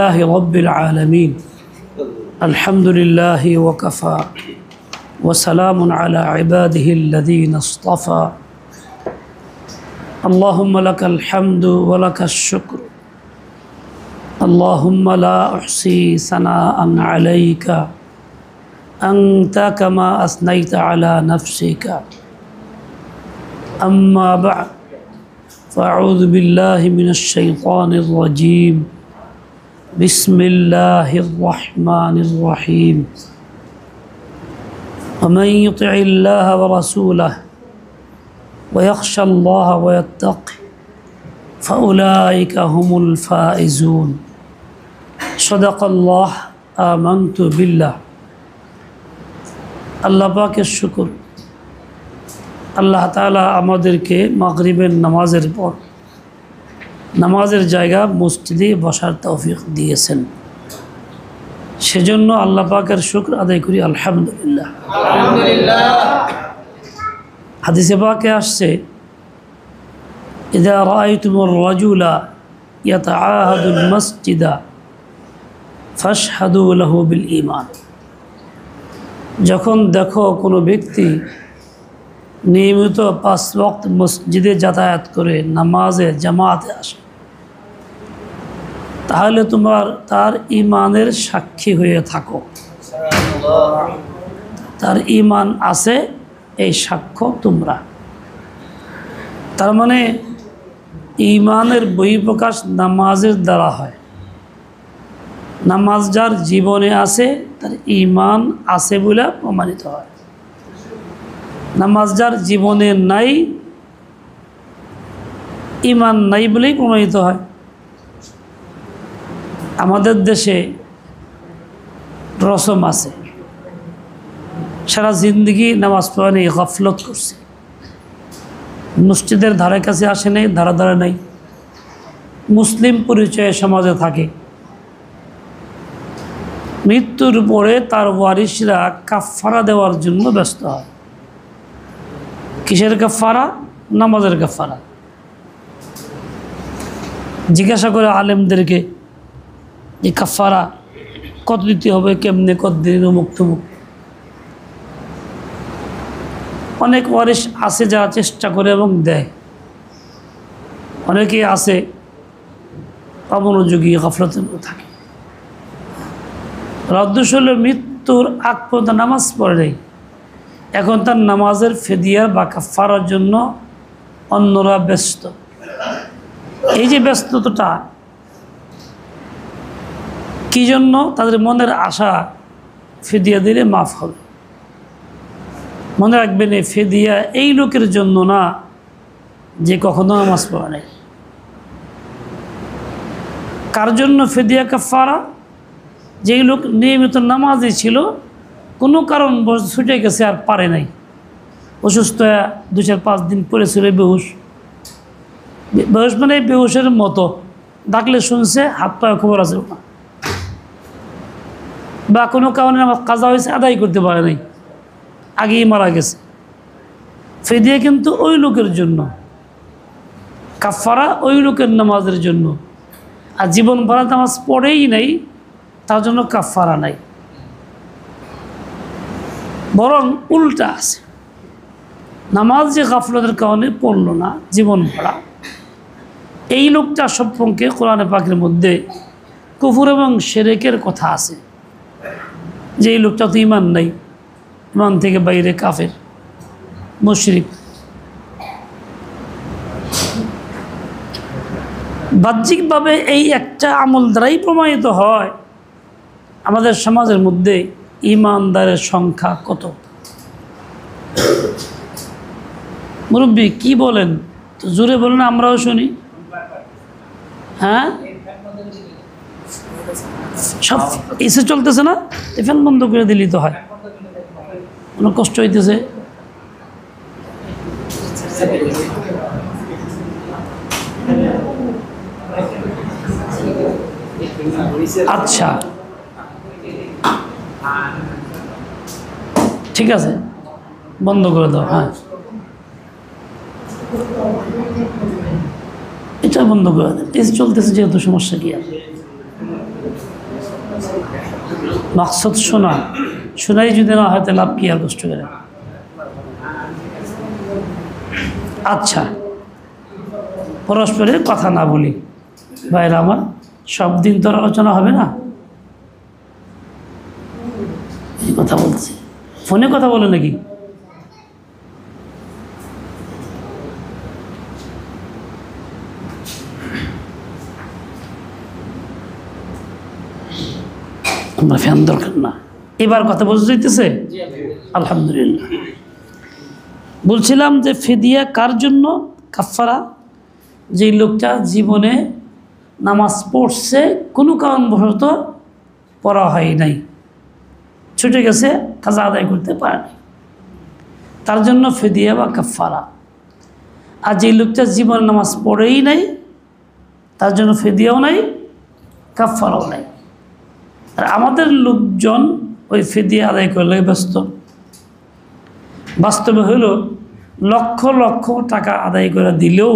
لله رب العالمين الحمد لله وكفى وسلام على عباده الذين اصطفى اللهم لك الحمد ولك الشكر اللهم لا أحصي ثناء عليك أنت كما أثنيت على نفسك أما بعد فأعوذ بالله من الشيطان الرجيم بسم الله الرحمن الرحيم ومن يطع الله ورسوله ويخشى الله ويتقي فأولئك هم الفائزون صدق الله آمنت بالله আল্লাহ পাকের শুকর আল্লাহ তাআলা আমাদেরকে মাগরিবের নামাজের পর নামাজের জায়গা মসজিদে বসার তৌফিক দিয়েছেন সেজন্য আল্লাহ পাকের শুকর আদায় করি আলহামদুলিল্লাহ আলহামদুলিল্লাহ হাদিসে পাকে আসছে ইযা রাআইতুমুর রাজুলা ইয়াতাআহাদুল মসজিদা ফাশহাদু লাহু বিল ঈমান যখন দেখো কোনো ব্যক্তি নিয়মিত 5 ওয়াক্ত মসজিদে যাতায়াত করে নামাজে জামাতে আসে তাহলে তোমার তার ঈমানের সাক্ষী হয়ে থাকো তার ঈমান আছে এই সাক্ষ্য তোমরা তার মানে ঈমানের বহিঃপ্রকাশ নামাজের দ্বারা হয় নামাজ যার জীবনে আছে তার ঈমান আছে বলে প্রমাণিত হয় নামাজ যার জীবনে নাই ঈমান নাই বলেই প্রমাণিত হয় আমাদের দেশে রসম আছে সারা জিন্দগি নামাজ পড়া নেই গফলত করছে মসজিদের ধারে কাছে আসে নাই ধারা ধারে নাই মুসলিম পরিচয়ে সমাজে থাকে মৃত্যুর পরে তার ওয়ারিসরা কাফারা দেওয়ার জন্য ব্যস্ত হয় কিসের কাফারা নামাজের কাফারা জিজ্ঞাসা করে আলেমদেরকে যে কাফারা কত দিতে হবে কেমনে কত দিন মুক্ত মুক্ত অনেক ওয়ারিস আছে যারা চেষ্টা করে এবং দেয় অনেকেই আছে অমনোযোগী গফলতের মধ্যে থাকে রদ্দুশল মৃত্যুর আগ পর্যন্ত নামাজ পড়ে নেই এখন তার নামাজের ফেদিয়ার বা কাফারার জন্য অন্যরা ব্যস্ত এই যে ব্যস্ততা কি জন্য তাদের মনের আশা ফেদিয়া দিলে মাফ হবে মনে রাখবেন এই ফেদিয়া এই লোকের জন্য না যে কখনো নামাজ পড়ে নেই কার জন্য ফেদিয়া কাফারা যেই লোক নিয়মিত নামাজি ছিল কোনো কারণ ছুটে গেছে আর পারে নাই অসুস্থ 2-4-5 দিন পড়েছিল বেহুশ বেহুশ মানে বেহুশের মতো ডাকলে শুনছে হাত পায়ে খবর আছে না বা কোনো কারণে আমার কাজা হয়েছে আদায় করতে পারে নাই আগেই মারা গেছে ফিদিয়া কিন্তু ওই লোকের জন্য কাফারা ওই লোকের নামাজের জন্য আর জীবন ভরা নামাজ পড়েই নাই তার জন্য কাফারা নাই বরং উল্টা আছে নামাজ যে গাফলতের কারণে পড়ল না জীবন ভরা এই লোকটা সম্পর্কে কোরআনে পাকের মধ্যে কুফর এবং শিরকের কথা আছে যে এই লোকটা তো ঈমান নাই ঈমান থেকে বাইরে কাফের মুশরিক বাহ্যিকভাবে এই একটা আমল দ্বারাই প্রমাণিত হয় আমাদের সমাজের মধ্যে ঈমানদারের সংখ্যা কত মুরব্বী কি বলেন তো জোরে বলেন আমরাও শুনি হ্যাঁ সব এসে চলতেছে না ফ্যান বন্ধ করে দিলেই তো হয় অনেক কষ্ট হইতেছে আচ্ছা ঠিক আছে বন্ধ করে দাও হ্যাঁ এটা বন্ধ করে দেন। এই চলতেছে যেহেতু সমস্যা কি আর মাকসদ শোনা, শোনাই যদি না হয় তাহলে লাভ কি আর কষ্ট করে। আচ্ছা, পরস্পরের কথা না বলি ভাইরা আমার, সব দিন তো আলোচনা হবে না। এই কথা বলছি, ফোনে কথা বলে নাকি? আমরা ফ্যান দরকার না। এবার কথা বুঝতে যাইতেছে? আলহামদুলিল্লাহ। বলছিলাম যে ফিদিয়া কার জন্য? কাফারা, যেই লোকটা জীবনে নামাজ পড়ছে কোনো কারণবশত পড়া হয় নাই, ছুটে গেছে, কাজা আদায় করতে পারে নাই, তার জন্য ফিদিয়া বা কাফারা। আর যেই লোকটা জীবনে নামাজ পড়েই নাই, তার জন্য ফিদিয়াও নাই, কাফারাও নাই। আর আমাদের লোকজন ওই ফিদিয়া আদায় করলে ব্যস্ত। বাস্তবে হইল লক্ষ লক্ষ টাকা আদায় করে দিলেও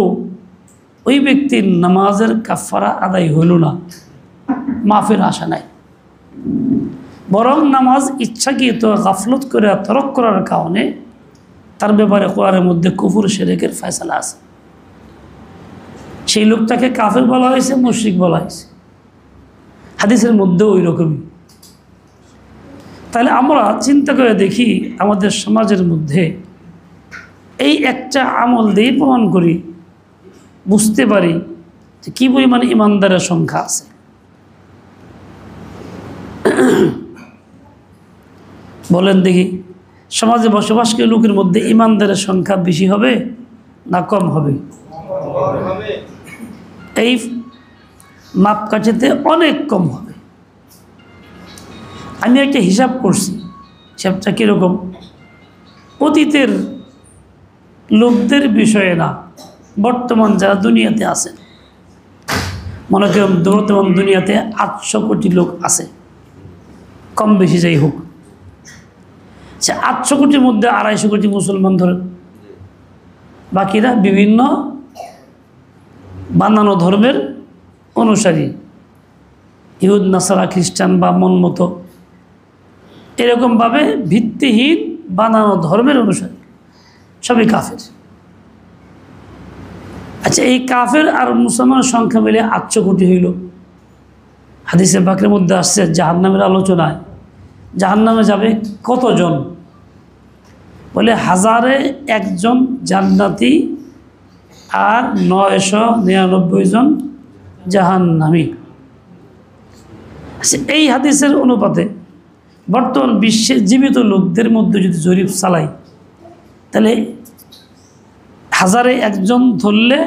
ওই ব্যক্তির নামাজের কাফারা আদায় হইল না, মাফের আশা নাই। বরং নামাজ ইচ্ছাকৃত গাফলত করে তরক করার কারণে তার ব্যাপারে কোরআনের মধ্যে কুফর শিরকের ফয়সালা আছে। সেই লোকটাকে কাফের বলা হয়েছে, মুশরিক বলা হয়েছে, হাদিসের মধ্যেও ওই রকমই। তাহলে আমরা চিন্তা করে দেখি, আমাদের সমাজের মধ্যে এই একটা আমল দিয়ে প্রমাণ করি, বুঝতে পারি যে কী পরিমাণে ইমানদারের সংখ্যা আছে। বলেন দেখি, সমাজে বসবাসকারী লোকের মধ্যে ইমানদারের সংখ্যা বেশি হবে না কম হবে? এই মাপকাঠিতে অনেক কম হবে। আমি একটা হিসাব করছি, হিসাবটা কীরকম? অতীতের লোকদের বিষয়ে না, বর্তমান যারা দুনিয়াতে আছে, মনে করেন বর্তমান দুনিয়াতে 800 কোটি লোক আছে, কম বেশি যাই হোক। সে 800 কোটির মধ্যে 250 কোটি মুসলমান ধরেন, বাকিরা বিভিন্ন বানানো ধর্মের অনুসারী, ইহুদ, নাসারা, খ্রিস্টান বা মন মতো এরকমভাবে ভিত্তিহীন বানানো ধর্মের অনুসারী, সবই কাফের। আচ্ছা, এই কাফের আর মুসলমানের সংখ্যা মিলে 800 কোটি হইল। হাদিসে পাকের মধ্যে আসছে জাহান্নামের আলোচনায়, জাহান্নামে যাবে কতজন? বলে 1000-এ 1 জন জান্নাতি আর 999 জন জাহান্নামী। আচ্ছা, এই হাদিসের অনুপাতে বর্তমান বিশ্বের জীবিত লোকদের মধ্যে যদি জরিপ চালাই, তাহলে 1000-এ 1 জন ধরলে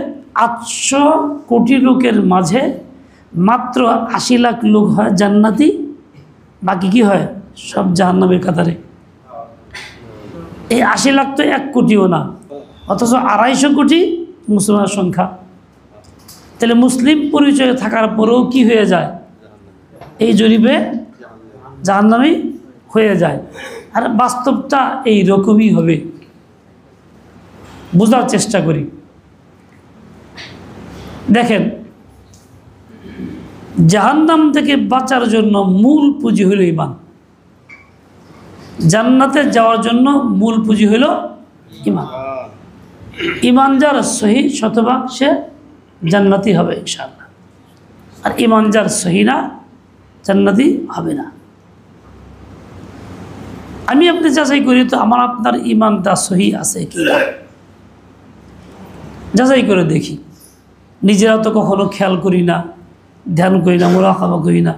800 কোটি লোকের মাঝে মাত্র 80 লাখ লোক হয় জান্নাতি, বাকি কি হয়? সব জাহান্নামের কাতারে। এই 80 লাখ তো 1 কোটিও না, অথচ 250 কোটি মুসলমানের সংখ্যা। তাহলে মুসলিম পরিচয় থাকার পরেও কি হয়ে যায়? এই জরিপে জাহান্নামী হয়ে যায়। আর বাস্তবটা এই রকমই হবে। বোঝার চেষ্টা করি। দেখেন, জাহান্নাম থেকে বাঁচার জন্য মূল পুঁজি হইল ঈমান। জান্নাতে যাওয়ার জন্য মূল পুঁজি হইল ঈমান। ঈমান যার সহি শতভাগ সে জান্নাতি হবে ইনশাআল্লাহ। আর ঈমান যার সহি না, জান্নাতি হবে না। আমি আপনি যাচাই করি তো আমার আপনার ঈমানটা সহি আছে কি না, যাচাই করে দেখি। নিজেরা তো কখনো খেয়াল করি না, ধ্যান করি না, মুরাকাবা করি না।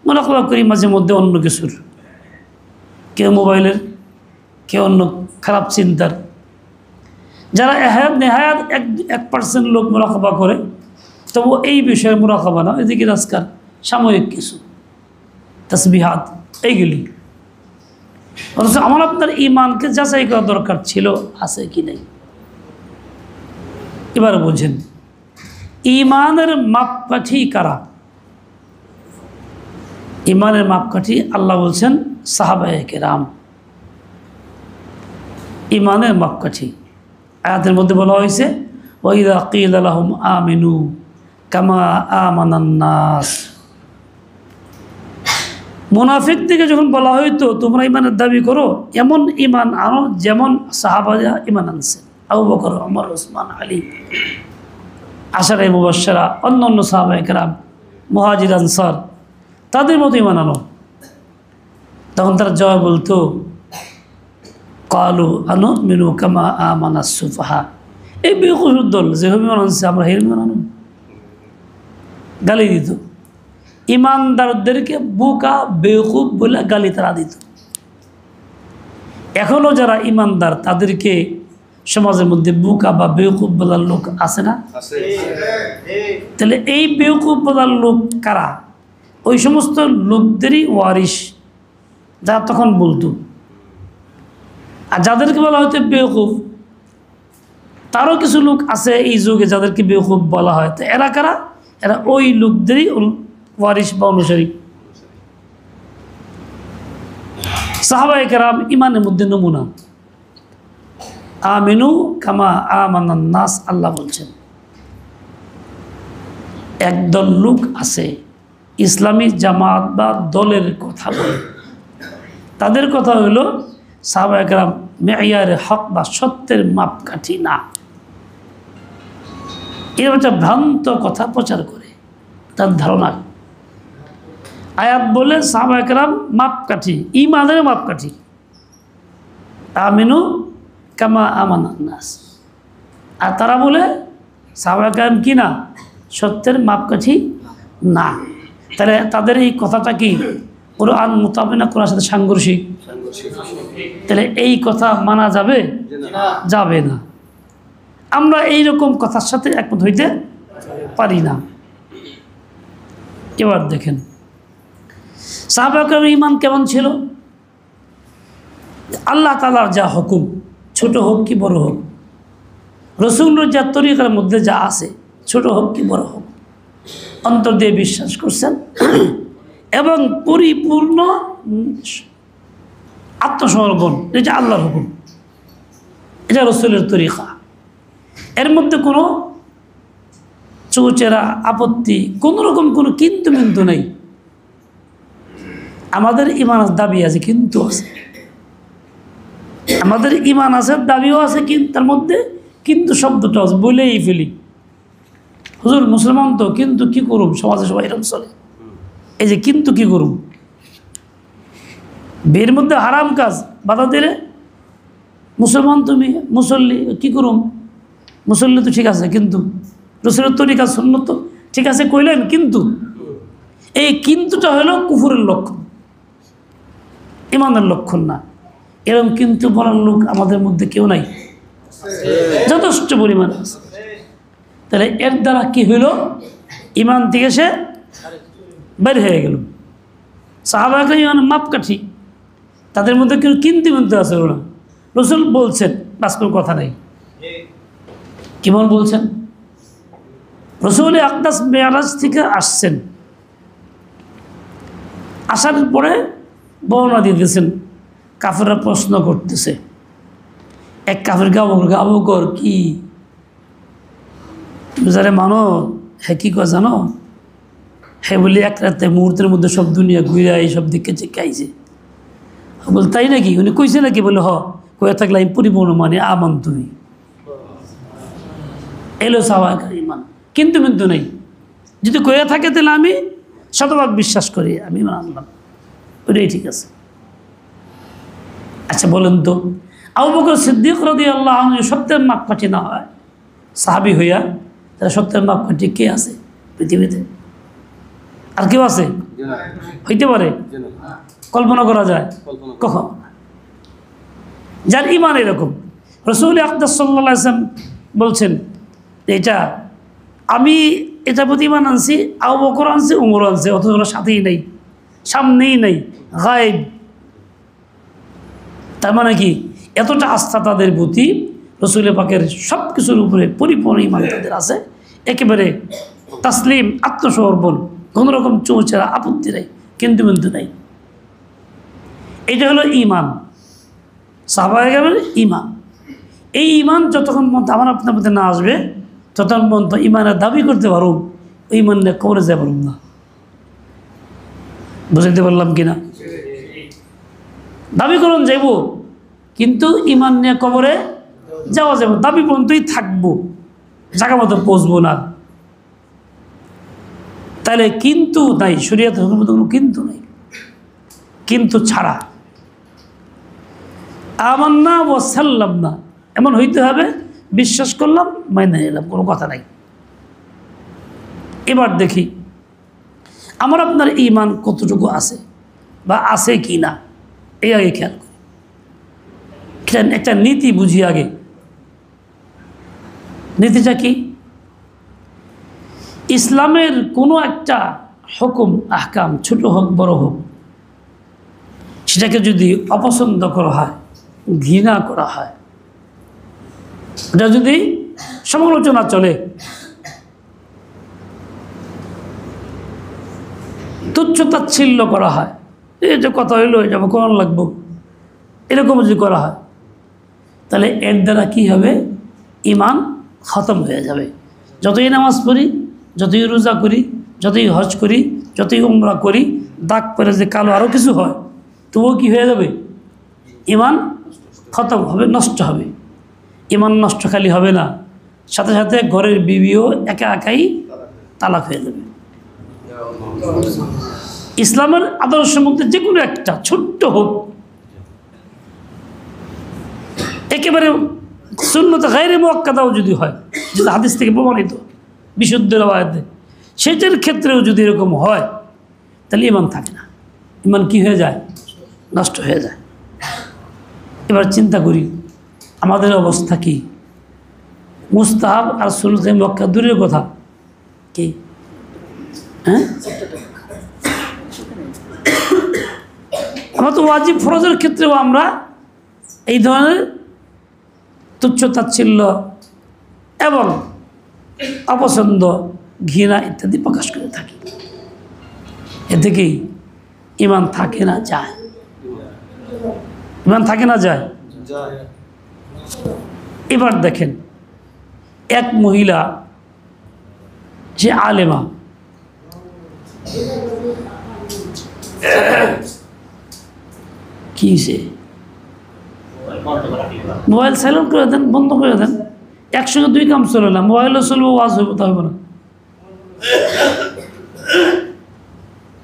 মুরাকাবা করি মাঝে মধ্যে অন্য কিছুর, কেউ মোবাইলের, কেউ অন্য খারাপ চিন্তার। যারা নেহায়াত 1% লোক মুরাকাবা করে, তবু এই বিষয়ে মুরাকাবা না, এদিকে আজকাল সাময়িক কিছু তাসবিহাত এইগুলি। অথচ আমার আপনার ঈমানকে যাচাই করা দরকার ছিল আছে কি নেই। এবার বোঝেন, ঈমানের মাপকাঠি কারা? ঈমানের মাপকাঠি আল্লাহ বলছেন সাহাবায়ে কেরাম। ঈমানের মাপকাঠি আয়াতের মধ্যে বলা হয়েছে, ওয়াইদা কিলা লাহুম আমিনু কামা আমানান নাস। মুনাফিক থেকে যখন বলা হইতো তোমরা ইমানের দাবি করো, এমন ইমান আনো যেমন সাহাবারা ইমান আনছে, আবু বকর, ওমর, ওসমান, আলী, আশারে মুবাশশারা, অন্য অন্য সাহাবায়ে কেরাম, মুহাজির, আনসার, তাদের মতো ইমান আনো। তখন তারা জবাব বলতো কালু আনুমিনু কামা আমানাস সুফাহা, এই বেকুফের দল যেভাবে ইমান আনছে আমরা হের ইমান আনো, গালি দিত। ইমানদারদেরকে বোকা বেকুফ বলে গালি তারা দিত। এখনও যারা ইমানদার তাদেরকে সমাজের মধ্যে বোকা বা বেকুফ বলার লোক আছে না? তাহলে এই বেকুফ বলার লোক কারা? ওই সমস্ত লোকদেরই ওয়ারিশ যারা তখন বলতো। আর যাদেরকে বলা হয়তো বেকুফ, তারও কিছু লোক আছে এই যুগে যাদেরকে বেকুফ বলা হয়। তো এরা কারা? এরা ওই লোকদেরই ওয়ারিশ বা অনুসারী। সাহাবায়ে কেরাম ইমানের মধ্যে নমুনা। আমিনু কামা আমানান নাস, আল্লাহ বলছেন। একদল লোক আছে ইসলামী জামাত বা দলের কথা বলে, তাদের কথা হইল সাহাবায়ে কেরাম মেয়ারে হক বা সত্যের মাপকাঠি না। এরকম একটা ভ্রান্ত কথা প্রচার করে, তার ধারণা আয়াত বলে সাহাবায়ে কেরাম মাপকাঠি, ইমানের মাপকাঠি। আমিনু কামা আমানান নাস, আর তারা বলে সাহাবায়ে কেরাম কি না? সত্যের মাপকাঠি না। তাহলে তাদের এই কথাটা কি কোরআন মোতাবেক না কোরআনের সাথে সাংঘর্ষিক? তাহলে এই কথা মানা যাবে? যাবে না। আমরা এই রকম কথার সাথে একমত হইতে পারি না। এবার দেখেন সাহাবায়ে কেরামের ঈমান কেমন ছিল। আল্লাহ তাআলার যা হুকুম, ছোট হোক কি বড় হোক, রাসূলের যা তরিকার মধ্যে যা আছে, ছোট হোক কি বড় হোক, অন্তর দিয়ে বিশ্বাস করছেন এবং পরিপূর্ণ আত্মসমর্পণ। এটা আল্লাহর হুকুম, এটা রাসূলের তরিকা। এর মধ্যে কোনো চৌচেরা আপত্তি, কোনো রকম কোনো কিন্তু মিন্তু নেই। আমাদের ঈমান দাবি আছে, কিন্তু আছে। আমাদের ঈমান আছে, দাবিও আছে, কিন্তু তার মধ্যে কিন্তু শব্দটা আছে, বলেই ফেলি হুজুর মুসলমান তো, কিন্তু কি করুম, সমাজে সবাই এরকম চলে। এই যে কিন্তু কি করুম, বিয়ের মধ্যে হারাম কাজ বাধা দিলে মুসলমান তুমি, মুসল্লি, কি করুম, মুসল্লি তো ঠিক আছে, কিন্তু রাসূলের তরিকা সুন্নত তো ঠিক আছে কইলেন, কিন্তু এই কিন্তুটা হলো কুফরের লক্ষণ, ঈমানের লক্ষণ না। এরকম কিন্তু বলার লোক আমাদের মধ্যে কেউ নাই, যথেষ্ট পরিমাণ আছে। তাহলে এর দ্বারা কি হইল? ঈমান থেকে সে বের হয়ে গেল। সাহাবায়ে কেরাম ঈমানের মাপকাঠি, তাদের মধ্যে কেউ কিন্তু মিন্তু আছে না। রাসূল বলছেন, বাস কোনো কথা নেই। কেমন বলছেন? রাসূল আকদাস মেরাজ থেকে আসছেন, আসার পরে বর্ণনা দিতেছেন। কাফেররা প্রশ্ন করতেছে, এক কাফেরকে আবু বকর কি তুমি যারা মানো, হ্যাঁ কি কয় জানো? হ্যাঁ বলি এক রাতে মুহূর্তের মধ্যে সব দুনিয়া ঘুরে এইসব দিকে চেকাইছে। বল তাই নাকি? উনি কইছে নাকি? বলে হ, কয়ে থাকলে আমি পরিপূর্ণ মানে আমান তুমি। এলো সাহাবায়ে কেরাম ঈমান, কিন্তু কিন্তু নেই। যদি কয়ে থাকে তাহলে আমি শতভাগ বিশ্বাস করি, আমি মানলাম, ওইটাই ঠিক আছে। আচ্ছা বলেন তো, আবু বকর সিদ্দিক রাদিয়াল্লাহু আনহু সত্যের মাপকাঠি না হয় সাহাবী হইয়া, তাহলে সত্যের মাপকাঠি কে আছে পৃথিবীতে? আর কেউ আছে? হইতে পারে? কল্পনা করা যায়? কখন? যার ঈমান এরকম। রাসূল আকদাস সাল্লাল্লাহু আলাইহি ওয়াসাল্লাম বলছেন এটা আমি এটা প্রতি ঈমান আনছি, আবু বকর আনছে, উমর আনছে, অথচ ওরা সাথেই নেই, সামনেই নেই, গায়েব। তার মানে কি? এতটা আস্থা তাদের প্রতি, রাসূল পাকের সব কিছুর উপরে পরিপূর্ণ ঈমান তাদের আছে, একেবারে তাসলিম, আত্মসমর্পণ, কোনো রকম চৌচেরা আপত্তি নেই, কিন্তু নেই। এটা হলো ঈমান, সাহাবায়ে কেরামের ঈমান। এই ঈমান যতক্ষণ পর্যন্ত আমার আপনার মধ্যে না আসবে, ততক্ষণ পর্যন্ত ঈমানের দাবি করতে পারুন, ওই ঈমান নিয়ে কবরে যেতে পারুন না। বুঝাইতে পারলাম কিনা? দাবি করুন যাইব, কিন্তু ইমান নিয়ে কবরে যাওয়া যাবে, দাবি পর্যন্তই থাকবো, জায়গা মতো পৌঁছবো না। তাহলে কিন্তু নাই, শরীয়তের হুকুমত কোনো কিন্তু নাই, কিন্তু ছাড়া। আমান্না ও সাল্লাম না এমন হইতে হবে, বিশ্বাস করলাম মাইনে নিলাম, কোনো কথা নাই। এবার দেখি আমার আপনার ঈমান কতটুকু আছে বা আছে কি না, এই আগে খেয়াল করি। একটা নীতি বুঝি আগে। নীতিটা কি? ইসলামের কোনো একটা হুকুম আহকাম, ছোট হোক বড় হোক, সেটাকে যদি অপছন্দ করা হয়, ঘৃণা করা হয়, এটা যদি সমালোচনা চলে, তুচ্ছ-তাচ্ছিল্য করা হয়, এই যে কথা হইলো এটা কোন লাগবো, এরকম যদি করা হয়, তাহলে এর দ্বারা কী হবে? ঈমান খতম হয়ে যাবে। যতই নামাজ পড়ি, যতই রোজা করি, যতই হজ করি, যতই উমরা করি, দাগ পরে যে কালো আরও কিছু হয়, তবুও কী হয়ে যাবে? ঈমান খতম হবে, নষ্ট হবে। ঈমান নষ্ট খালি হবে না, সাথে সাথে ঘরের বিবিও একা একাই তালাক হয়ে যাবে। ইসলামের আদর্শের মধ্যে যে কোনো একটা ছোট্ট হোক, একেবারে সুন্নত গায়রে মুআক্কাদাও যদি হয়, যেটা হাদিস থেকে প্রমাণিত বিশুদ্ধ রওয়ায়াতে, সেটার ক্ষেত্রেও যদি এরকম হয়, তাহলে ঈমান থাকে না, ঈমান কি হয়ে যায়? নষ্ট হয়ে যায়। এবার চিন্তা করি আমাদের অবস্থা কি? মুস্তাহাব আর সুন্নতে মুআক্কাদা দূরের কথা, কি হ্যাঁ, আমরা তো ওয়াজিব ফরজের ক্ষেত্রেও আমরা এই ধরনের তুচ্ছ-তাচ্ছিল্য এবং অপছন্দ, ঘৃণা ইত্যাদি প্রকাশ করে থাকি। এতে কি ঈমান থাকে না যায়? ঈমান থাকে না যায়? এবার দেখেন, এক মহিলা যে আলেমা, কি সে মোবাইল সাইলেন্ট করে দেন, বন্ধ করে দেন, একসঙ্গে দুই কাম চলে না, মোবাইলও চলবে, ওয়াজ হইব, তা হবে না।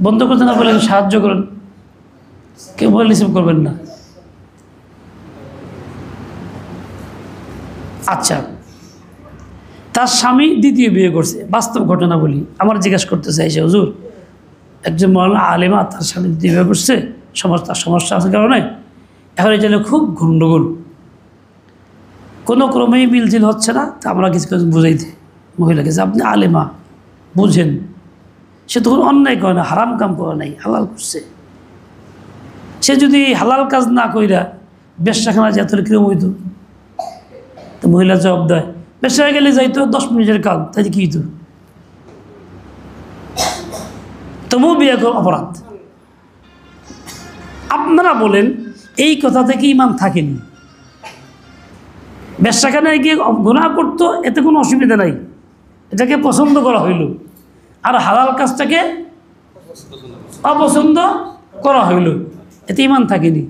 বন্ধ করতে না বলে সাহায্য করেন, কেউ মোবাইল রিসিভ করবেন না। আচ্ছা, তার স্বামী দ্বিতীয় বিয়ে করছে, বাস্তব ঘটনা বলি, আমার জিজ্ঞাসা করতে চাইছে, হুজুর একজন মওলানা আলেমা তার স্বামী দ্বিতীয় বিয়ে করছে, তার সমস্যা আছে কারণে, এখন এই জন্য খুব গণ্ডগোল, কোনো ক্রমেই মিলজিল হচ্ছে না। তা আমরা কিছু কিছু বুঝাইতে মহিলাকে যে আপনি আলেমা, বুঝেন, সে তখন অন্যায় করে না, হারাম কাম করে নাই, হালাল করছে। সে যদি হালাল কাজ না কইরা বেশ্যাখানা যেত কিরম হইতো? তো মহিলা জবাব দেয়, বেশ্যায় গেলে যাইতো 10 মিনিটের কাজ, তাই কি হইতো? তবুও বিয়ে কর অপরাধ। আপনারা বলেন এই কথা থেকে ঈমান থাকেনি? বেশ্যাখানায় গিয়ে গুনাহ করতো, এতে কোনো অসুবিধা নাই, এটাকে পছন্দ করা হইল। আর হালাল কাজটাকে অপছন্দ করা হইল, এতে ঈমান থাকেনি।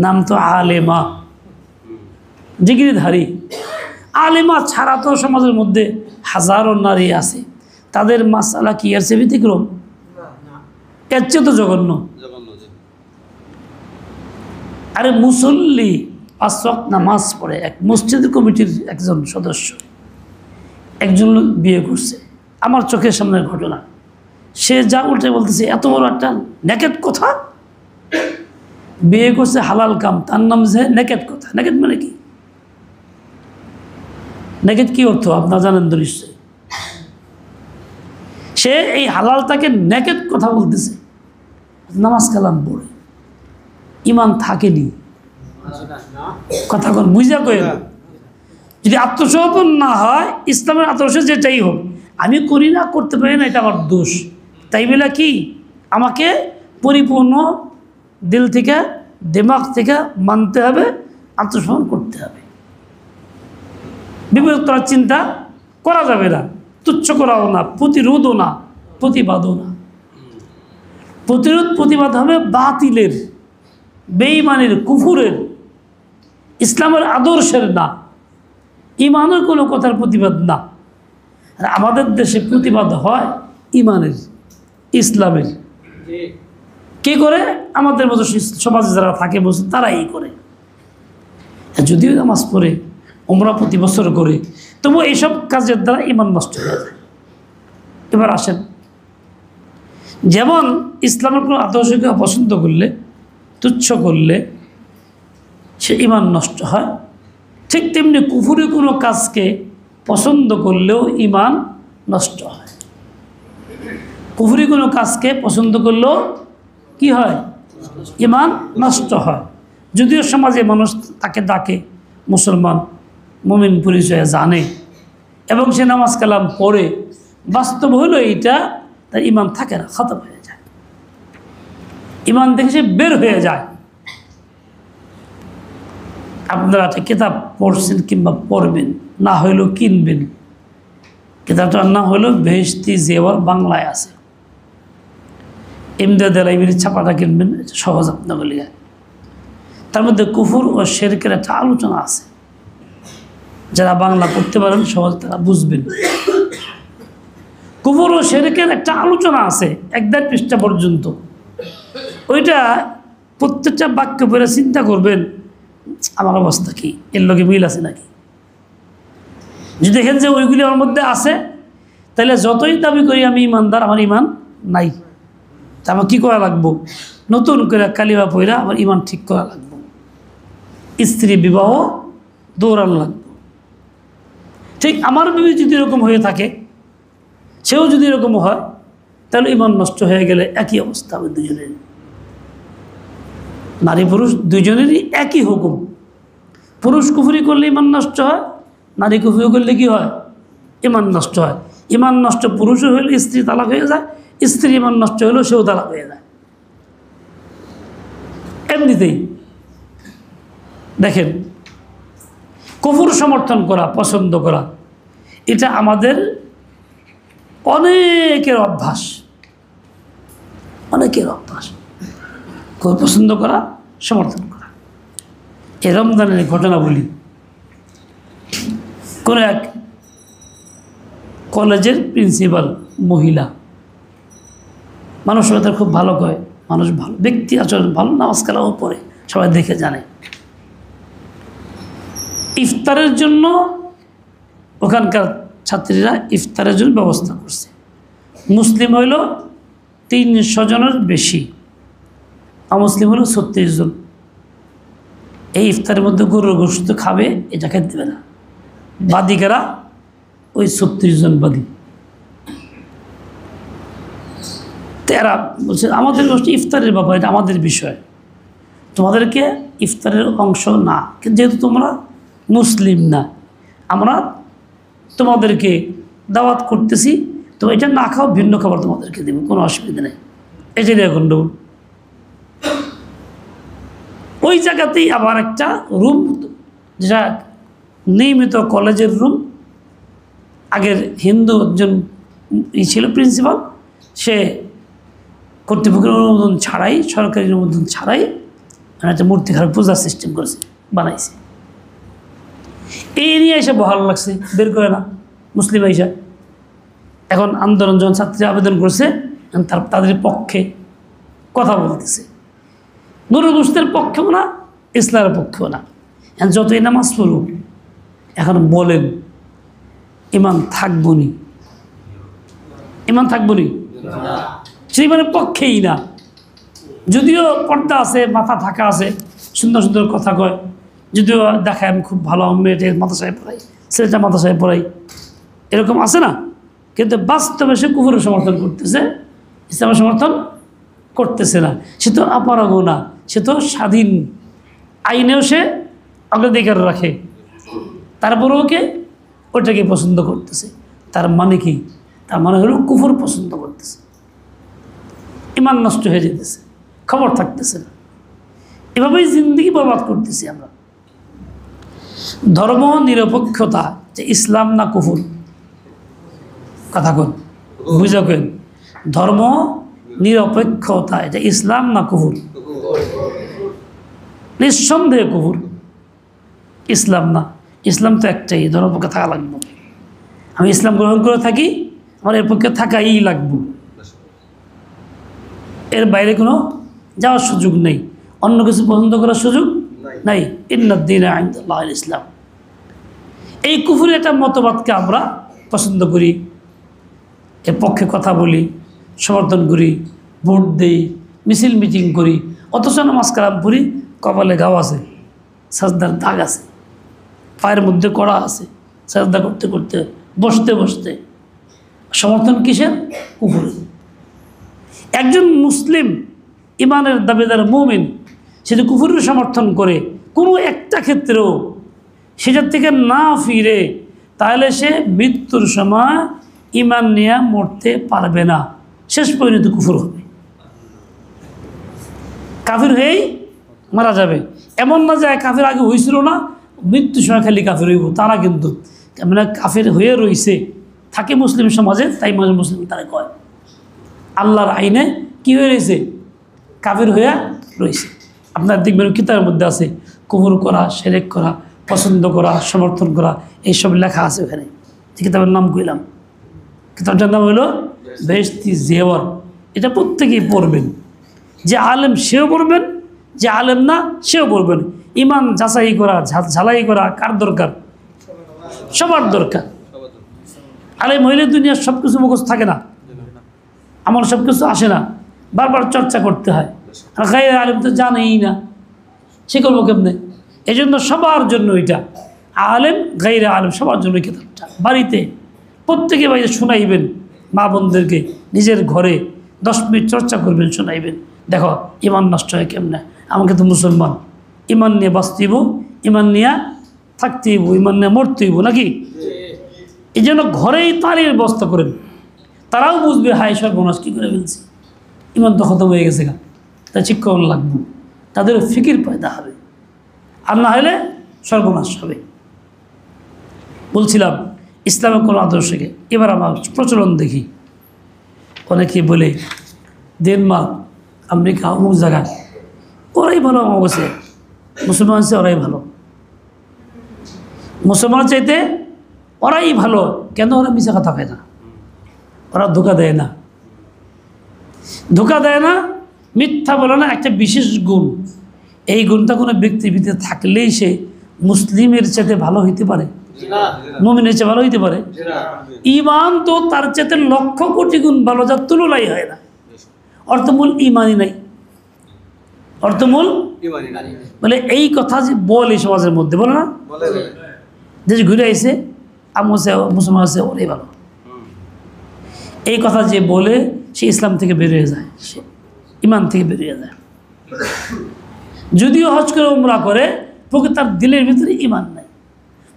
নাম তো আলেমা, ডিগ্রিধারী। আলেমা ছাড়া তো সমাজের মধ্যে হাজারো নারী আছে, তাদের মাসালা কি আর সে ব্যতিক্রম? এর চেয়ে তো জঘন্য। আরে মুসল্লি 5 ওয়াক্ত নামাজ পড়ে, এক মসজিদ কমিটির একজন সদস্য, একজন লোক বিয়ে করছে, আমার চোখের সামনের ঘটনা। সে যা উল্টে বলতেছে, এত বড় একটা নেকেট কথা, বিয়ে করছে হালাল কাম, তার নাম যে নেকেট কথা। নেকেট মানে কি? নেকেট কি অর্থ আপনারা জানেন তো নিশ্চয়ই। সে এই হালালটাকে নেকেট কথা বলতেছে, নামাজ কালাম পড়ে, ঈমান থাকেনি। কথা কোন বুঝা কইল, যদি আত্মসমর্পণ না হয়, ইসলামের আদর্শ যেটাই হোক, আমি করি না, করতে পারি না, এটা আমার দোষ, তাই বলে কি আমাকে পরিপূর্ণ দিল থেকে, দিমাগ থেকে মানতে হবে, আত্মসমর্পণ করতে হবে। বিপরীত করার চিন্তা করা যাবে না, তুচ্ছ করাও না, প্রতিরোধও না, প্রতিবাদও না। প্রতিবাদ হবে বাতিলের, বেঈমানের, কুফুরের, ইসলামের আদর্শের না, ইমানের কোনো কথার প্রতিবাদ না। আর আমাদের দেশে প্রতিবাদ হয় ইমানের, ইসলামের। কে করে? আমাদের মতো সমাজে যারা থাকে বলছে তারাই করে। যদিও নামাজ পড়ে, ওমরা প্রতি বছর করে, তবু এইসব কাজের দ্বারা ইমান নষ্ট হয়ে যায়। এবার আসেন, যেমন ইসলামের কোনো আদর্শকে অপছন্দ করলে, তুচ্ছ করলে সে ইমান নষ্ট হয়, ঠিক তেমনি কুফুরি কোনো কাজকে পছন্দ করলেও ইমান নষ্ট হয়। কুফুরি কোনো কাজকে পছন্দ করলেও কি হয়? ইমান নষ্ট হয়। যদিও সমাজে মানুষ তাকে ডাকে মুসলমান, মুমিন পরিচয়ে জানে এবং সে নামাজ কালাম পড়ে, বাস্তব হলো এইটা, তার ইমান থাকে না, খতম হয়ে যায়, ইমান থেকে সে বের হয়ে যায়। আপনারা একটা কিতাব পড়ছেন কিংবা পড়বেন, না হইলেও কিনবেন। কিতাবটার নাম হলো বেহেশতি জেওয়ার, বাংলায় আছে। ইমদাদ লাইব্রেরির ছাপাটা কিনবেন, সহজ আপনাকে লিখে। তার মধ্যে কুফর ও শিরকের একটা আলোচনা আছে। যারা বাংলা পড়তে পারেন সহজ তারা বুঝবেন। কুফর ও শিরকের একটা আলোচনা আছে 1.5 পৃষ্ঠা পর্যন্ত। ওইটা প্রত্যেকটা বাক্য পড়ে চিন্তা করবেন, আমার অবস্থা কি, এর লগে মিল আছে নাকি। যদি দেখেন যে ওইগুলি আমার মধ্যে আছে, তাহলে যতই দাবি করি আমি ইমানদার, আমার ইমান নাই। তা আমার কী করা লাগবো? নতুন করে কালিমা পড়া আমার ইমান ঠিক করা লাগবো, স্ত্রী বিবাহ দৌড়ানো লাগবে। ঠিক আমার বিবি যদি এরকম হয়ে থাকে, সেও যদি এরকম হয়, তাহলে ইমান নষ্ট হয়ে গেলে একই অবস্থা হবে দুজনের। নারী পুরুষ দুজনেরই একই হুকুম। পুরুষ কুফরি করলে ইমান নষ্ট হয়, নারী কুফরি করলে কি হয়? ইমান নষ্ট হয়। ইমান নষ্ট পুরুষও হলে স্ত্রী তালাক হয়ে যায়, স্ত্রী ইমান নষ্ট হলেও সেও তালাক হয়ে যায়। এমনিতেই দেখেন, কুফর সমর্থন করা, পছন্দ করা, এটা আমাদের অনেকের অভ্যাস, অনেকের অভ্যাস। কুফর পছন্দ করা, সমর্থন করা। এই রমজানের ঘটনা বলি। কোন এক কলেজের প্রিন্সিপাল মহিলা, মানুষ তাদের খুব ভালো কয়, মানুষ ভালো, ব্যক্তি আচরণ ভালো, নামাজ কালামও পড়ে, সবাই দেখে জানে। ইফতারের জন্য ওখানকার ছাত্রীরা ইফতারের জন্য ব্যবস্থা করছে। মুসলিম হইল 300 জনের বেশি, অমুসলিম হলো 36 জন। এই ইফতারের মধ্যে গরুর গোশত খাবে, এটা খেতে দেবে না। বাদিকারা ওই 36 জন বাদী। এরা বলছে আমাদের গোষ্ঠী ইফতারের ব্যাপার, এটা আমাদের বিষয়, তোমাদেরকে ইফতারের অংশ না, যেহেতু তোমরা মুসলিম না, আমরা তোমাদেরকে দাওয়াত করতেছি, তো এটা না খাও, ভিন্ন খাবার তোমাদেরকে দেবো, কোনো অসুবিধা নেই। এই যে গণ্ডগোল। ওই জায়গাতেই আবার একটা রুম, যেটা নিয়মিত কলেজের রুম, আগের হিন্দু একজন ছিল প্রিন্সিপাল, সে কর্তৃপক্ষের অনুমোদন ছাড়াই, সরকারি অনুমোদন ছাড়াই একটা মূর্তি খারাপ পূজার সিস্টেম করেছে, বানাইছে। এই নিয়ে এসে ভালো লাগছে, বের করে না মুসলিম আইসা। এখন আন্দোলন যখন ছাত্রী আবেদন করছে, তাদের পক্ষে কথা বলতেছে, গরু গোশতের পক্ষেও না, ইসলামের পক্ষেও না। যতই নামাজ পড়ুক, এখন বলেন ইমান থাকবনি, ইমান থাকবনি, সেই মানে পক্ষেই না। যদিও পর্দা আছে, মাথা ঢাকা আছে, সুন্দর সুন্দর কথা কয়, যদিও দেখায় আমি খুব ভালো, মেয়েটা মাদ্রাসায় পড়াই, ছেলেটা মাদ্রাসায় পড়াই, এরকম আছে না, কিন্তু বাস্তবে সে কুফরের সমর্থন করতেছে, ইসলামের সমর্থন করতেছে না। সে তো অপারগ না, সে তো স্বাধীন, আইনেও সে অগ্রাধিকার রাখে, তারপরেও ওকে ওইটাকে পছন্দ করতেছে। তার মানে কি? তার মানে হলো কুফর পছন্দ করতেছে, ইমান নষ্ট হয়ে যেতেছে, খবর থাকতেছে না। এভাবেই জিন্দেগি বরবাদ করতেছি আমরা। ধর্ম নিরপেক্ষতা, যে ইসলাম না কুফর, কথা কন, বুঝা কেন? ধর্ম নিরপেক্ষতা, এটা ইসলাম না কুফর? নিঃসন্দেহে কুফর, ইসলাম না। ইসলাম তো একটাই, ধর্মের পক্ষে থাকা লাগবে। আমি ইসলাম গ্রহণ করে থাকি, আমার এর পক্ষে থাকাই লাগবে, এর বাইরে কোনো যাওয়ার সুযোগ নেই, অন্য কিছু পছন্দ করার সুযোগ নাই। ইন্নাদ-দীনা ইনদাল্লাহিল ইসলাম। এই কুফরের একটা মতবাদকে আমরা পছন্দ করি, এর পক্ষে কথা বলি, সমর্থন করি, ভোট দেই, মিছিল মিটিং করি, অথচ নামাজ কালাম পড়ি, কপালে ঘাও আছে, সাজদার দাগ আছে, পায়ের মধ্যে কড়া আছে, সাজদা করতে করতে, বসতে বসতে। সমর্থন কিসের? কুফরের। একজন মুসলিম ইমানের দাবিদার মুমিন সে যদি কুফরের সমর্থন করে কোনো একটা ক্ষেত্রেও সেটার থেকে না ফিরে, তাহলে সে মৃত্যুর সময় ইমান নিয়ে মরতে পারবে না, শেষ পরিণত কুফর হবে, কাফির হয়েই মারা যাবে। এমন না যে কাফির আগে হয়েছিল না, মৃত্যুর সময় খালি কাফির হইব, তারা কিন্তু মানে কাফির হয়ে রয়েছে থাকে মুসলিম সমাজে, তাই মাঝে মুসলিম তারা কয় আল্লাহর আইনে কী হয়ে রয়েছে, কাফির হয়ে রয়েছে। আপনার দেখবেন কিতাবের মধ্যে আছে কুফর করা, শিরক করা, পছন্দ করা, সমর্থন করা, এইসব লেখা আছে ওখানে। কিতাবের নাম কইলাম, কিতাবটার নাম হলো বেহেশতি জেওয়ার। এটা প্রত্যেকেই পড়বেন, যে আলেম সেও পড়বেন, যে আলেম না সেও পড়বেন। ইমান যাচাই করা, ঝালাই করা কার দরকার? সবার দরকার। আলেম হইলে দুনিয়ার সব কিছু মুখস্থ থাকে না, আমার সব কিছু আসে না, বারবার চর্চা করতে হয়। আর গায়ের আলেম তো জানেই না, সে করবো কেমনে? এই জন্য সবার জন্য এটা আলেম, গায়ের আলেম সবার জন্য কিতাবটা বাড়িতে প্রত্যেকে বাড়িতে শোনাইবেন, মা বোনদেরকে নিজের ঘরে 10 মিনিট চর্চা করবেন, শোনাইবেন। দেখো ইমান নষ্ট হয় কেমনে, আমাকে তো মুসলমান, ইমান নিয়ে বাঁচতেইব, ইমান নিয়ে থাকতেইব, ইমান নিয়ে মরতেইব নাকি? এই জন্য ঘরেই তারই ব্যবস্থা করেন, তারাও বুঝবে হায় সর্বনাশ কী করে ফেলছি, ইমান তো খতম হয়ে গেছে গা, তাই ঠিক করা লাগবে, তাদেরও ফিকির পয়দা হবে, আর না হলে সর্বনাশ হবে। বলছিলাম ইসলামের কোনো আদর্শকে এবার আমার প্রচলন দেখি, অনেকে বলে ডেনমার্ক, আমেরিকা, অমুক জায়গায় ওরাই ভালো, আমার কাছে মুসলমান আছে ওরাই ভালো, মুসলমান চাইতে ওরাই ভালো। কেন? ওরা মিশা কথা পায় না, ওরা ধোকা দেয় না, ধোকা দেয় না, মিথ্যা বলে না। একটা বিশেষ গুণ, এই গুণটা কোনো ব্যক্তির ভিতরে থাকলেই সে মুসলিমের চাইতে ভালো হইতে পারে, মুমিনের চেয়ে ভালো হইতে পারে। ইমান তো তার চাইতে 1,00,000 কোটি গুণ ভালো, যার তুলনাই হয় না। অর্থমূল ইমানই নাই, অর্থমূল বলে এই কথা যে বলে সমাজের মধ্যে, বলে না, যে ঘুরে আইসে মুসলমান আছে ওরাই ভালো, এই কথা যে বলে সে ইসলাম থেকে বেরিয়ে যায়, সে ইমান থেকে বেরিয়ে যায়। যদিও হজ করে উমরা করে, প্রকৃত তার দিলের ভিতরে ইমান নাই।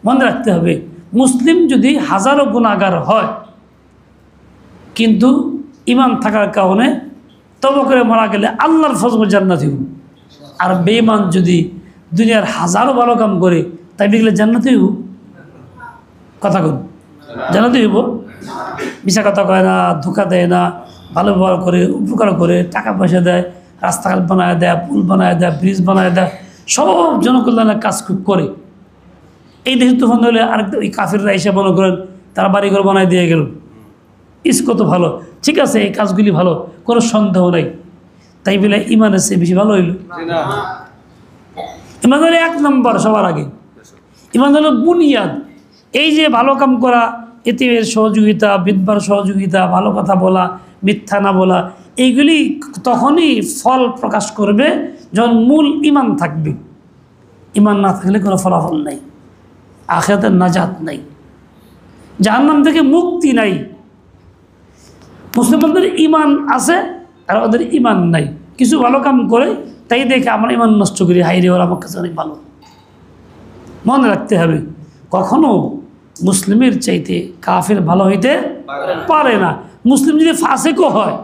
মনে রাখতে হবে, মুসলিম যদি হাজারো গুনাহগার হয় কিন্তু ইমান থাকার কারণে তওবা করে মারা গেলে আল্লাহর ফজলে জান্নাত হইব। আর বেঈমান যদি দুনিয়ার হাজারো ভালো কাম করে তাই গেলে জান্নাত হইব? কথা কোন জান্নাত হইব? মিশা কথা কয় না, ধোকা দেয় না, ভালো ব্যবহার করে, উপকার করে, টাকা পয়সা দেয়, রাস্তাঘাট বানায় দেয়, পুল বানায় দেয়, ব্রিজ বানায় দেয়, সব জনকল্যাণের কাজ খুব করে। এই দেশে তুফান হলে আরেকটা ওই কাফিররা এসে মনে করেন তারা বাড়িঘর বানায় দিয়ে গেল, কত ভালো, ঠিক আছে, এই কাজগুলি ভালো, কোনো সন্দেহ নাই। তাই বলে ইমানের চেয়ে বেশি ভালো হইল? ইমান হলো 1 নম্বর সবার আগে, ইমান হলো বুনিয়াদ। এই যে ভালো কাম করা, এতিমের সহযোগিতা, বিধবার সহযোগিতা, ভালো কথা বলা, মিথ্যা না বলা, এইগুলি তখনই ফল প্রকাশ করবে যখন মূল ইমান থাকবে। ইমান না থাকলে কোনো ফলাফল নাই, আখিরাতের নাজাত নাই, জাহান্নাম থেকে মুক্তি নাই। মুসলমানদের ইমান আছে আর ওদের ইমান নাই, কিছু ভালো কাম করে তাই দেখে আমরা ইমান নষ্ট করি, হাইরে ওরা আমার কাছে অনেক ভালো। মনে রাখতে হবে, কখনো মুসলিমের চাইতে কাফের ভালো হইতে পারে না। মুসলিম যদি ফাসেকও হয়,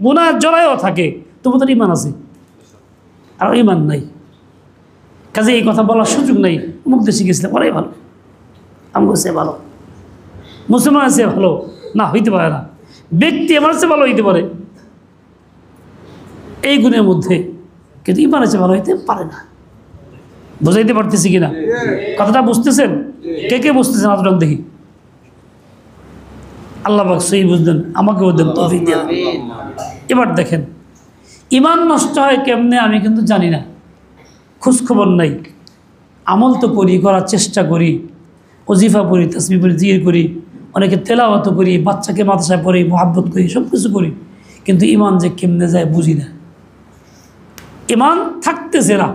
গুনাহ জড়ায়ও থাকে, তবু তার ইমান আছে আর ইমান নাই, কাজে এই কথা বলার সুযোগ নাই। মুখ দেশে গেছিলাম ওরাই ভালো, আমগো সে ভালো, মুসলমান আছে ভালো না, হইতে পারে না। ব্যক্তি আমার চেয়ে ভালো হইতে পারে, এই গুণের মধ্যে, কিন্তু ইমান আছে ভালো হইতে পারে না। বুঝাইতে পারতেছি কিনা কথাটা? বুঝতেছেন? কে কে বুঝতেছেন? আদরান দেখি। আল্লাহ পাক সহি বুঝলেন, আমাকে বুঝলেন, তৌফিক দিয়ে। এবার দেখেন ইমান নষ্ট হয় কেমনে আমি কিন্তু জানি না, খোঁজখবর নাই। আমল তো করি, করার চেষ্টা করি, ওজিফা পড়ি, তাসবিহ পড়ি, জিকির করি, অনেকে তেলাওয়াত করি, বাচ্চাকে মাদ্রাসায় পড়ি, মোহাব্বত করি, সব কিছু করি, কিন্তু ইমান যে কেমনে যায় বুঝি না। ইমান থাকতেছে না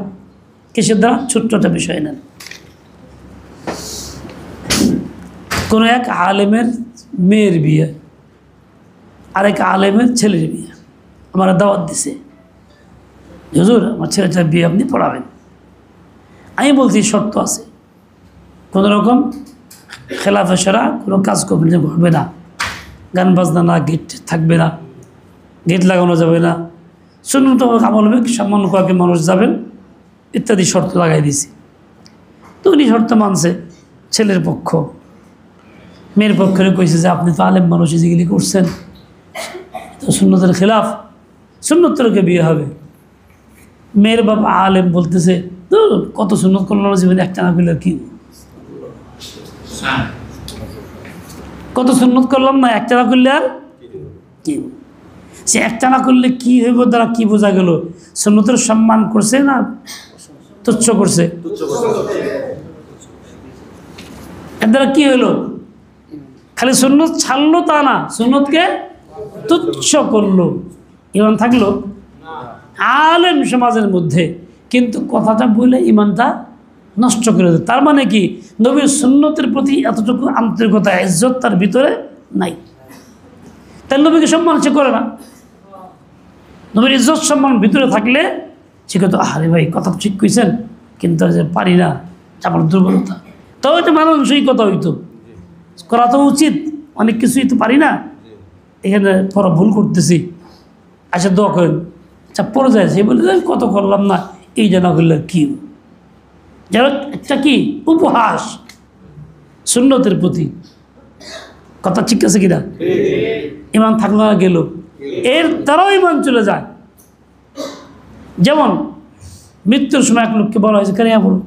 কিসের দ্বারা? ছোট্ট একটা বিষয় নেন, কোনো এক আলেমের মেয়ের বিয়ে, আরেক আলেমের ছেলের বিয়ে, আমার দাওয়াত দিছে, হুজুর আমার ছেলেটার বিয়ে আপনি পড়াবেন। আমি বলছি শর্ত আছে, কোনো রকম খেলাফে সারা কোনো কাজ করবে না, গান বাজনা না, গেট থাকবে না, গেট লাগানো যাবে না, সুন্নত আমল হবে, সম্মান করাকে মানুষ যাবেন, ইত্যাদি শর্ত লাগাই দিয়েছি। তো উনি শর্ত মানছে ছেলের পক্ষ। মেয়ের পক্ষে কইছে যে আপনি তো আলেম মানুষ, যেগুলি করছেন তো সুন্নতের খেলাফ, সুন্নতকে বিয়ে হবে। মেয়ের বাবা আলেম বলতেছে কত সুন্নত করলাম জীবনে, একটা না করলে কি, কত সুন্নত করলাম না, একটা না করলে আর কি? সে একটা না করলে কি হইব, দ্বারা কি বোঝা গেল? সুন্নতের সম্মান করছে না তুচ্ছ করছে? এর দ্বারা কি হইল? খালি সুন্নত ছাড়লো তা না, সুন্নতকে তুচ্ছ করলো। ইমান থাকলো আলেম সমাজের মধ্যে, কিন্তু কথাটা বলে ইমানটা নষ্ট করে দেয়। তার মানে কি? নবীর সুন্নতের প্রতি এতটুকু আন্তরিকতা, ইজ্জত তার ভিতরে নাই। তাই নবীকে সম্মান সে করে না। নবীর ইজ্জত সম্মান ভিতরে থাকলে সে কত আরে ভাই কথা ঠিক কইছেন, কিন্তু যে পারি না, আমার দুর্বলতা, তাও এটা মানুষই কথা হইতো, করা তো উচিত, অনেক কিছুই তো পারি না, এখানে পড়া ভুল করতেছি, আচ্ছা দোয়া করেন, আচ্ছা পড়ে যায়, সে বলে কত করলাম না, এই জানা করলে কি, যারা একটা কি উপহাস সুন্নতের প্রতি। কথা ঠিক আছে কিনা? ইমান থাকলো না গেল, এর দ্বারাও ইমান চলে যায়। যেমন মৃত্যুর সময় এক লোককে বলা হয়েছে কেন বলো,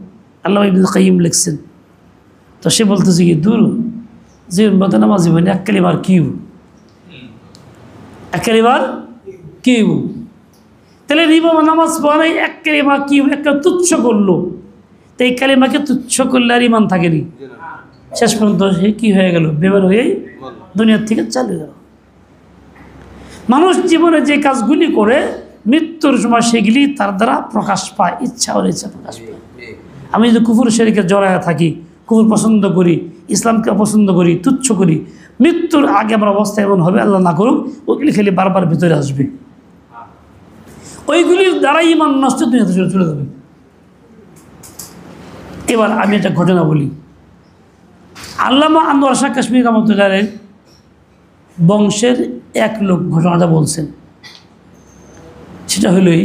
আল্লাহ ইবনে কাইয়িম লিখছেন, তো সে বলতেছে কি দূর জীবন বলতে নামাজ জীবন এক কালিমার কিউ, এক কালিমার কিউ, তাহলে নামাজ পড়া নাই, এক কালিমা কিউ, একটা তুচ্ছ করলো, তো এই কালিমাকে তুচ্ছ করলে আর ইমান থাকেনি, শেষ পর্যন্ত সে কী হয়ে গেল? বেমার হয়েই দুনিয়ার থেকে চলে গেল। মানুষ জীবনে যে কাজগুলি করে মৃত্যুর সময় সেগুলি তার দ্বারা প্রকাশ পায়, ইচ্ছা হলে ইচ্ছা প্রকাশ পায়। আমি যদি কুফুর শিরকে জড়ায় থাকি, কুফুর পছন্দ করি, ইসলামকে অপছন্দ করি, তুচ্ছ করি, মৃত্যুর আগে আমার অবস্থা এমন হবে, আল্লাহ না করুক, ওইগুলি খালি বারবার ভিতরে আসবে, ওইগুলির দ্বারাই ইমান নষ্ট, দুনিয়াতে চলে যাবে। এবার আমি একটা ঘটনা বলি। আল্লামা আনোয়ার শাহ কাশ্মীর রহমতুল্লাহের বংশের এক লোক ঘটনাটা বলছেন। সেটা হলোই,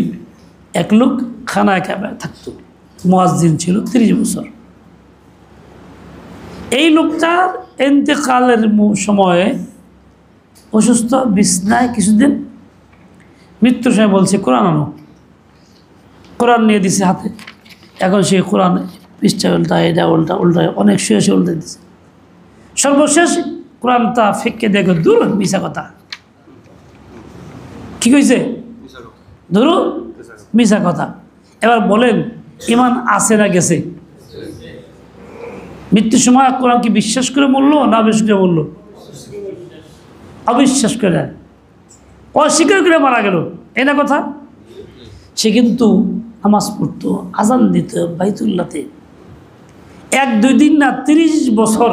এক লোক খানায় কাবায় থাকতো, মুয়াজ্জিন ছিল, 30 বছর। এই লোকটার ইন্তেকালের সময়ে অসুস্থ, বিছনায় কিছুদিন, মৃত্যুর সময় বলছে কোরআন আনো, কোরআন নিয়ে দিছে হাতে। এখন সে কোরআন পৃষ্ঠা উল্টায়, এটা উল্টা উল্টায়, অনেক শুয়ে উল্টে দিছে। সর্বশেষ কোরআনটা ফেঁকে দেখো, দূর মিশা কথা, কি কইছে? ধরু মিশা কথা। এবার বলেন ইমান আছে না গেছে? মৃত্যুর সময় কোরআন কি বিশ্বাস করে মরলো না অবিশ্বাস করে মরলো? অবিশ্বাস করে, অস্বীকার করে মারা গেল, এই না কথা? সে কিন্তু নামাজ পড়তো, আজান দিত বাইতুল্লাতে, 1-2 দিন না, 30 বছর,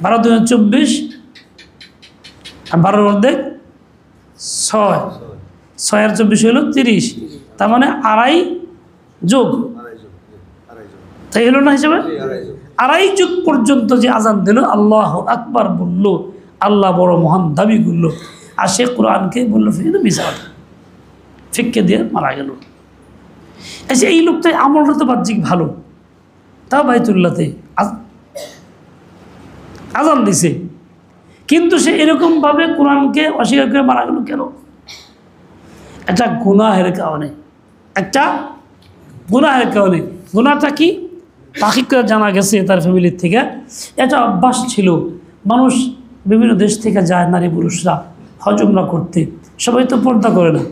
12 × 2 = 24, আর 12 অর্ধেক 6, 6 আর 24 হলো 30, তার মানে 2.5 যোগ, তাই হলো না হিসাবে? 2.5 যুগ পর্যন্ত যে আজান দিল, আল্লাহু আকবার বলল, আল্লাহ বড় মহান দাবি করল, আর সে কোরআনকে বললো মিশা কথা, ফিক্কে দিয়ে মারা গেল। আচ্ছা এই লোকটাই আমলটা তো বাহ্যিক ভালো, তাও বাইতুল্লাতে আজান দিছে, কিন্তু সে এরকমভাবে কোরআনকে অস্বীকার করে মারা গেল কেন? একটা গুনাহের কারণে, একটা গুনাহের কারণে। গুনাহটা কি? তাহকিক করে জানা গেছে তার ফ্যামিলির থেকে একটা অভ্যাস ছিল। মানুষ বিভিন্ন দেশ থেকে যায়, নারী পুরুষরা হজ উমরা করতে, সবাই তো পর্দা করে না,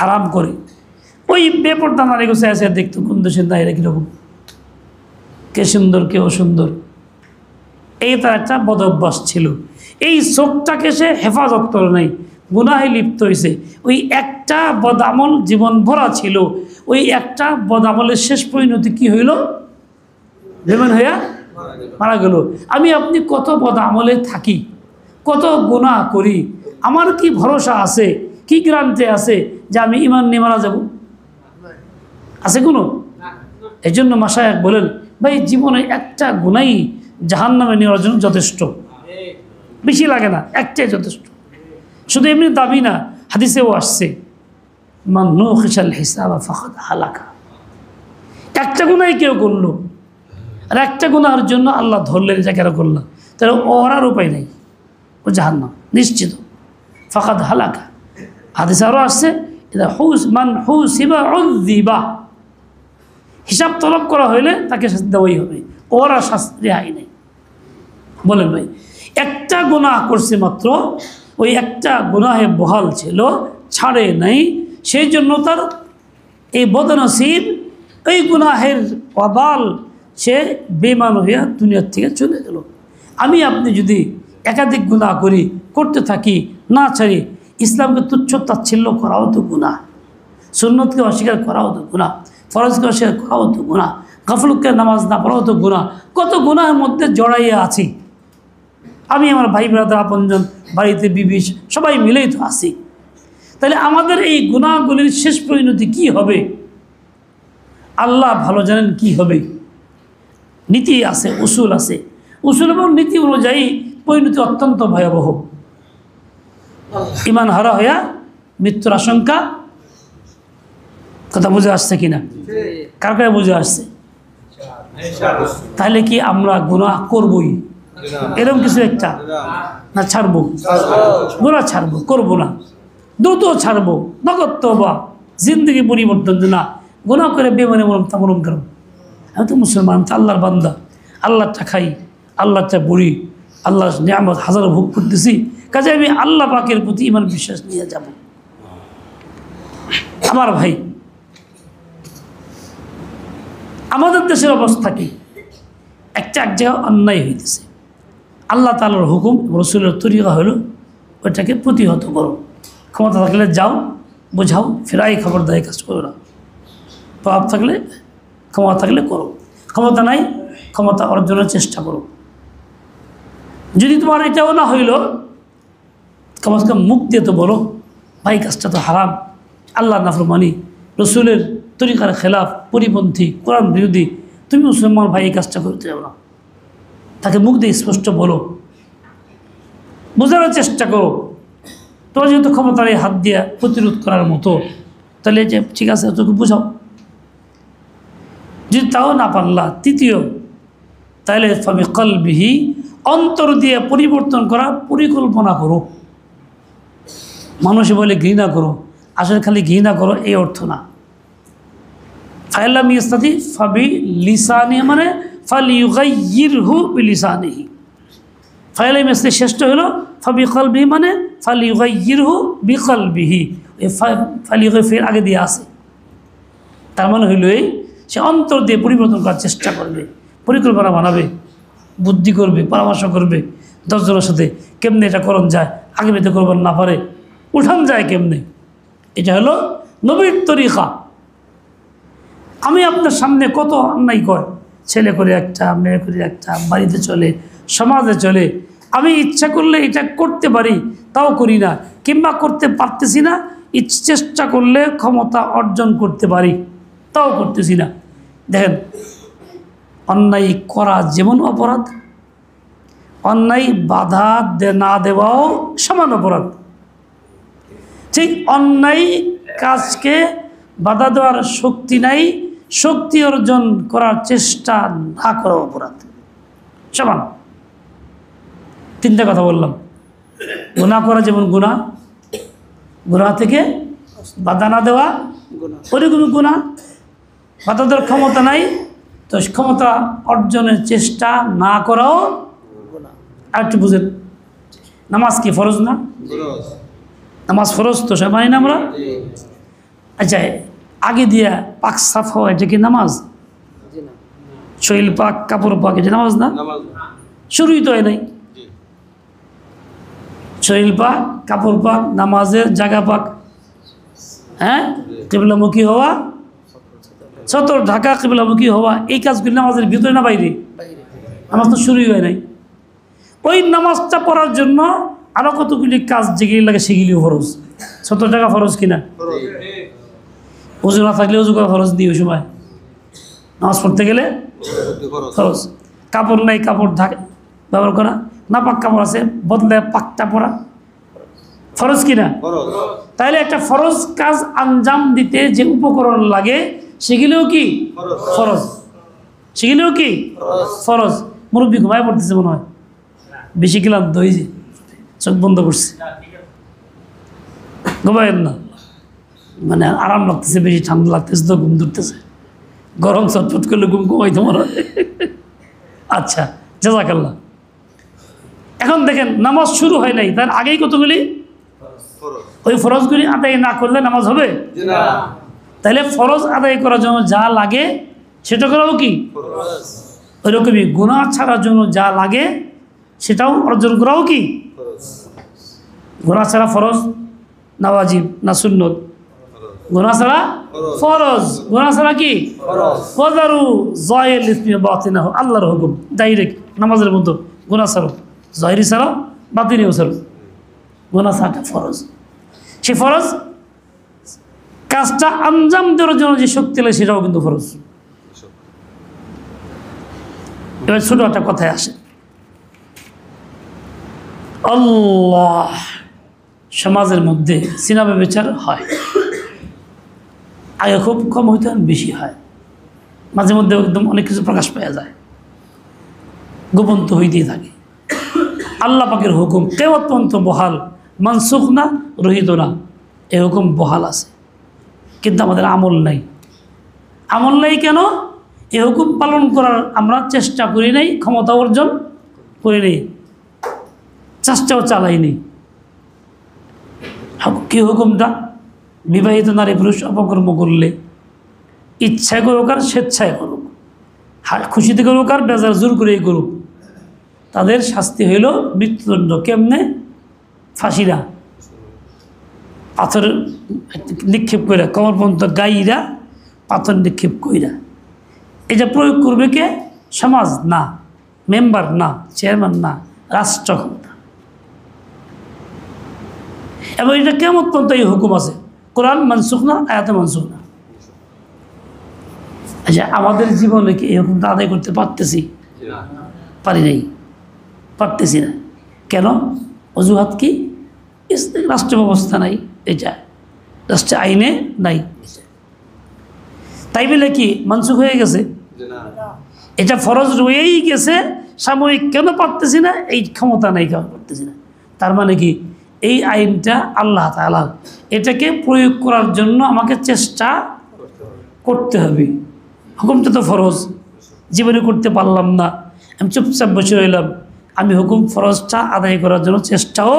আরাম করে। ওই বেপর্দা নারী গোছে এসে দেখতো কোন দেশের নারীরা কীরকম, কে সুন্দর কে অসুন্দর। এই তার একটা বদ অভ্যাস ছিল। এই চোখটাকে সে হেফাজত করে নাই, গুনাহে লিপ্ত হয়েছে। ওই একটা বদ আমল জীবন ভরা ছিল, ওই একটা বদ আমলের শেষ পরিণতি কি হইল? বেমান হইয়া মারা গেল। আমি আপনি কত বদ আমলে থাকি, কত গুনাহ করি, আমার কি ভরসা আছে, কি গ্যারান্টি আছে যে আমি ইমান নিয়ে মারা যাব? আছে কোনো? এই জন্য মাশায়েখ বলেন, ভাই জীবনে একটা গুনাই জাহান্নামে নেওয়ার জন্য যথেষ্ট, বেশি লাগে না, একটাই যথেষ্ট। শুধু এমনি দাবি না, হাদিসেও আসছে মান নুখিশাল হিসাবা ফাকাদ হালাকা। একটা গুনাই কেউ করলো আর একটা গুনার জন্য আল্লাহ ধরলেন, যা কেন করলাম, তাহলে ওর আর উপায় নেই, ও জাহান্নাম নিশ্চিত, ফাকাদ হালাকা। হাদিসে আরও আসছে মান হুসিবা উযযিবা, হিসাব তলব করা হইলে তাকে শাস্তি দেওয়াই হবে, ওর আর শাস্তি রেহাই নেই। বলেন ভাই, একটা গুনাহ করছে মাত্র, ওই একটা গুনাহে বহাল ছিল, ছাড়ে নাই, সেই জন্য তার এই বদনসিব, এই গুনাহের অবাল, সে বেমান হইয়া দুনিয়ার থেকে চলে গেল। আমি আপনি যদি একাধিক গুনাহ করি, করতে থাকি, না ছাড়ি, ইসলামকে তুচ্ছ তাচ্ছিল্য করাও তো গুনাহ, সুন্নতকে অস্বীকার করাও তো গুনাহ, ফরজকে অস্বীকার করাও তো গুনাহ, গাফলুককে নামাজ না পড়াও তো গুনাহ। কত গুনাহের মধ্যে জড়াইয়া আছি। আমি আমার ভাই ব্রাদার আপনজন, বাড়িতে বিবি, সবাই মিলেই তো আছি। তাহলে আমাদের এই গুনাহগুলির শেষ পরিণতি কি হবে আল্লাহ ভালো জানেন কি হবে। নীতি আছে, উসুল আছে, উসুল এবং নীতি অনুযায়ী পরিণতি অত্যন্ত ভয়াবহ। ইমান হারা হইয়া মৃত্যুর আশঙ্কা। কথা বুঝে আসছে কিনা? কার কারে বুঝে আসছে? তাহলে কি আমরা গুনাহ করবই এরকম কিছু একটা, না ছাড়বো? গুনাহ ছাড়বো, করবো না, দ্রুত ছাড়বো, নগদ তওবা, জিন্দগি পরিবর্তন। না গুনাহ করে বেমানে মরম তা মরম কেন? আমি তো মুসলমান, তো আল্লাহর বান্দা, আল্লাহটা খাই, আল্লাহটা বড়ি, আল্লাহর নিয়ামত হাজারো ভোগ করতেছি, কাজে আমি আল্লাহ পাকের প্রতি ইমান বিশ্বাস নিয়ে যাব। আমার ভাই, আমাদের দেশের অবস্থা কি? এক জায়গায় অন্যায় হইতেছে, আল্লাহ তাআলার হুকুম, রাসূলের তরিকা হলো ওইটাকে প্রতিহত করো। ক্ষমতা থাকলে যাও, বোঝাও, ফেরাই খবরদারি কাজ করো না। প্রভাব থাকলে, ক্ষমতা থাকলে করো, ক্ষমতা নাই, ক্ষমতা অর্জনের চেষ্টা করো। যদি তোমার এটাও না হইল, কমসে কম মুখ দিয়ে তো বলো, ভাই কাজটা তো হারাম, আল্লাহ নাফরমানি, রসুলের তরিকার খেলাফ, পরিপন্থী, কোরআন বিরোধী, তুমি মুসলমান ভাই এই কাজটা করতে যাও না। তাকে মুখ দিয়ে স্পষ্ট বলো, বোঝানোর চেষ্টা করো। তোমার যেহেতু ক্ষমতার এই হাত দিয়ে প্রতিরোধ করার মতো, তাহলে যে ঠিক আছে তোকে বোঝাও। যদি তাও না পারলা, তৃতীয়, তাহলে ফাবি কলবিহি, অন্তর দিয়ে পরিবর্তন করার পরিকল্পনা করো। মানুষে বলে ঘৃণা করো, আসলে খালি ঘৃণা করো এই অর্থ না। ফাইলাম ইস্তাদি ফাবি লিসানি, মানে ফালিয়ুগাইয়িরহু বিলিসানিহি। ফাইলাম ইস্তাদি শ্রেষ্ঠ হলো ফাবি কলবিহি, মানে ফালিয়ুগাইয়িরহু বিকলবিহি। এই ফালিয়ুগাইয়ির আগে দিয়ে আসে, তার মানে হইল এই, সে অন্তর দিয়ে পরিবর্তন করার চেষ্টা করবে, পরিকল্পনা বানাবে, বুদ্ধি করবে, পরামর্শ করবে 10 জনের সাথে, কেমনে এটা করণ যায়, আগে বেঁধে করবার না পারে উঠান যায় কেমনে। এটা হলো নবীর তরিকা। আমি আপনার সামনে কত অন্যায় করে, ছেলে করে একটা, মেয়ে করে একটা, বাড়িতে চলে, সমাজে চলে, আমি ইচ্ছা করলে এটা করতে পারি, তাও করি না, কিংবা করতে পারতেছি না, চেষ্টা করলে ক্ষমতা অর্জন করতে পারি, তাও করতেছি না। দেখেন, অন্যায় করা যেমন অপরাধ, অন্যায় বাধা না দেওয়াও সমান অপরাধ। ঠিক অন্যায় কাজকে বাধা দেওয়ার শক্তি নাই, শক্তি অর্জন করার চেষ্টা না করা অপরাধ, সমান। 3টা কথা বললাম। গুনাহ করা যেমন গুনাহ, গুনাহ থেকে বাধা না দেওয়া ওরকমই গুনাহ। বাধা দেওয়ার ক্ষমতা নাই, তো ক্ষমতা অর্জনের চেষ্টা না করাও আর একটু বুঝেন। নামাজ কি ফরজ না? নামাজ ফরজ তো সব মানি না আমরা। আচ্ছা, আগে দিয়া পাক সাফ হওয়া এটা কি নামাজ? শরীর পাক, কাপড় পাক, এটা নামাজ না? শুরুই তো হয় নাই। শরীর পাক, কাপড় পাক, নামাজের জায়গা পাক, হ্যাঁ, কিবলামুখী হওয়া, সতর ঢাকা, কিবলামুখী হওয়া, এই কাজগুলি নামাজের ভিতরে না বাইরে? নামাজ তো শুরুই হয় নাই। ওই নামাজটা পড়ার জন্য আরো কতগুলি কাজ যেগুলি লাগে সেগুলিও ফরজ। 70 টাকা ফরজ কিনা? উজু না থাকলে উজু করা ফরজ দিই ওই সময়। নামাজ পড়তে গেলে ফরজ। কাপড় নাই, কাপড় ঢাকা ব্যবহার করা, না পাক কাপড় আছে বদলে পাকটা পরা ফরজ কিনা? তাইলে একটা ফরজ কাজ আঞ্জাম দিতে যে উপকরণ লাগে সেগুলিও কি ফরজ? সেগুলিও কি ফরজ? মুরব্বী ঘুমায় পড়তেছে মনে হয়, বেশি ক্লান্ত হয়েছে, চোখ বন্ধ করছে, ঘুমায়েন না, মানে আরাম লাগতেছে, বেশি ঠান্ডা লাগতেছে তো ঘুম ধরতেছে, গরম চটপট করলে ঘুম ঘুমাইতে মনে হয়। আচ্ছা, জাযাকাল্লাহ। এখন দেখেন নামাজ শুরু হয় নাই, তার আগেই কতগুলি ওই ফরজগুলি আদায় না করলে নামাজ হবে? তাহলে ফরজ আদায় করার জন্য যা লাগে সেটা করাও কি ওইরকমই, গুনাহ ছাড়ার জন্য যা লাগে সেটাও অর্জন করাও কি? গুনাহ ছাড়া ফরজ না ওয়াজিব না সুন্নত? গুনাহ ছাড়া ফরজ, গুনাহ ছাড়া কি? ওয়াজারু যাহিরুল ইসমি বাতিনাহু, আল্লাহর হুকুম ডাইরেক্ট নামাজের মতো। গুনাহ ছাড়ো, জাহিরি ছাড়ো, বাতিনিও ছাড়ো, গুনাহ ছাড়া ফরজ। সে ফরজ কাজটা আঞ্জাম দেওয়ার জন্য যে শক্তি লাগে সেটাও কিন্তু ফরজ। এবার ছোট একটা কথায় আসে, আল্লাহ সমাজের মধ্যে সিনা ব্যভিচার হয়, আগে খুব কম হইতে বেশি হয়, মাঝে মধ্যে একদম অনেক কিছু প্রকাশ পাওয়া যায়, গোপন তো হইতেই থাকে। আল্লাহ পাকের হুকুম কিয়ামত পর্যন্ত বহাল, মানসুখ না, রহিত না, এই হুকুম বহাল আছে, কিন্তু আমাদের আমল নাই। আমল নাই কেন? এই হুকুম পালন করার আমরা চেষ্টা করি নাই, ক্ষমতা অর্জন করি নাই, চেষ্টাও চালাইনি। কি হুকুমটা? বিবাহিত নারী পুরুষ অপকর্ম করলে ইচ্ছায় করুক আর স্বেচ্ছায় করুক, খুশিতে করুক আর বেজার জোর করেই করুক, তাদের শাস্তি হইল মৃত্যুদণ্ড। কেমনে? ফাঁসিরা, পাথর নিক্ষেপ কইরা, কমর পর্যন্ত গাইরা পাথর নিক্ষেপ কইরা। এটা প্রয়োগ করবে কে? সমাজ না, মেম্বার না, চেয়ারম্যান না, রাষ্ট্র ক্ষমতা। এবং এটা কিয়ামত পর্যন্ত এই হুকুম আছে, কোরআন মানসুখ না, আয়াতে মানসুখ না। আচ্ছা, আমাদের জীবনে কি এই হুকুমটা আদায় করতে পারতেছি? পারি নাই, পারতেছি না। কেন? অজুহাত কি? রাষ্ট্র ব্যবস্থা নাই, এটা রাষ্ট্র আইনে নাই। তাই বলে কি মানসুখ হয়ে গেছে? এটা ফরজ রয়েই গেছে, সাময়িক কেন পারতেছি না? এই ক্ষমতা নাই, কেন পারতেছি না। তার মানে কি এই আইনটা আল্লাহ তাআলা, এটাকে প্রয়োগ করার জন্য আমাকে চেষ্টা করতে হবে। হুকুমটা তো ফরজ, জীবনে করতে পারলাম না, আমি চুপচাপ বসে রইলাম, আমি হুকুম ফরজটা আদায় করার জন্য চেষ্টাও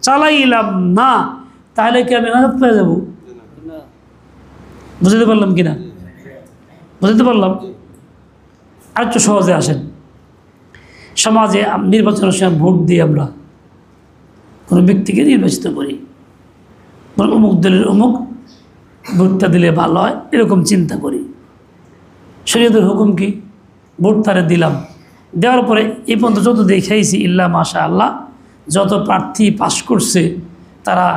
চালাইলাম না, তাহলে কি আমি নাজাত পেয়ে যাব? বুঝতে পারলাম কিনা? বুঝতে পারলাম। আর একটু সহজে আসেন, সমাজে নির্বাচনের সময় ভোট দিই, আমরা কোনো ব্যক্তিকে নির্বাচিত করি, অমুক দলের অমুক ভোটটা দিলে ভালো হয়, এরকম চিন্তা করি। শরীয়তের হুকুম কি? ভোট তারে দিলাম, দেওয়ার পরে এই পর্যন্ত যত দেখাইছি ইল্লা মাশা আল্লাহ, যত প্রার্থী পাশ করছে তারা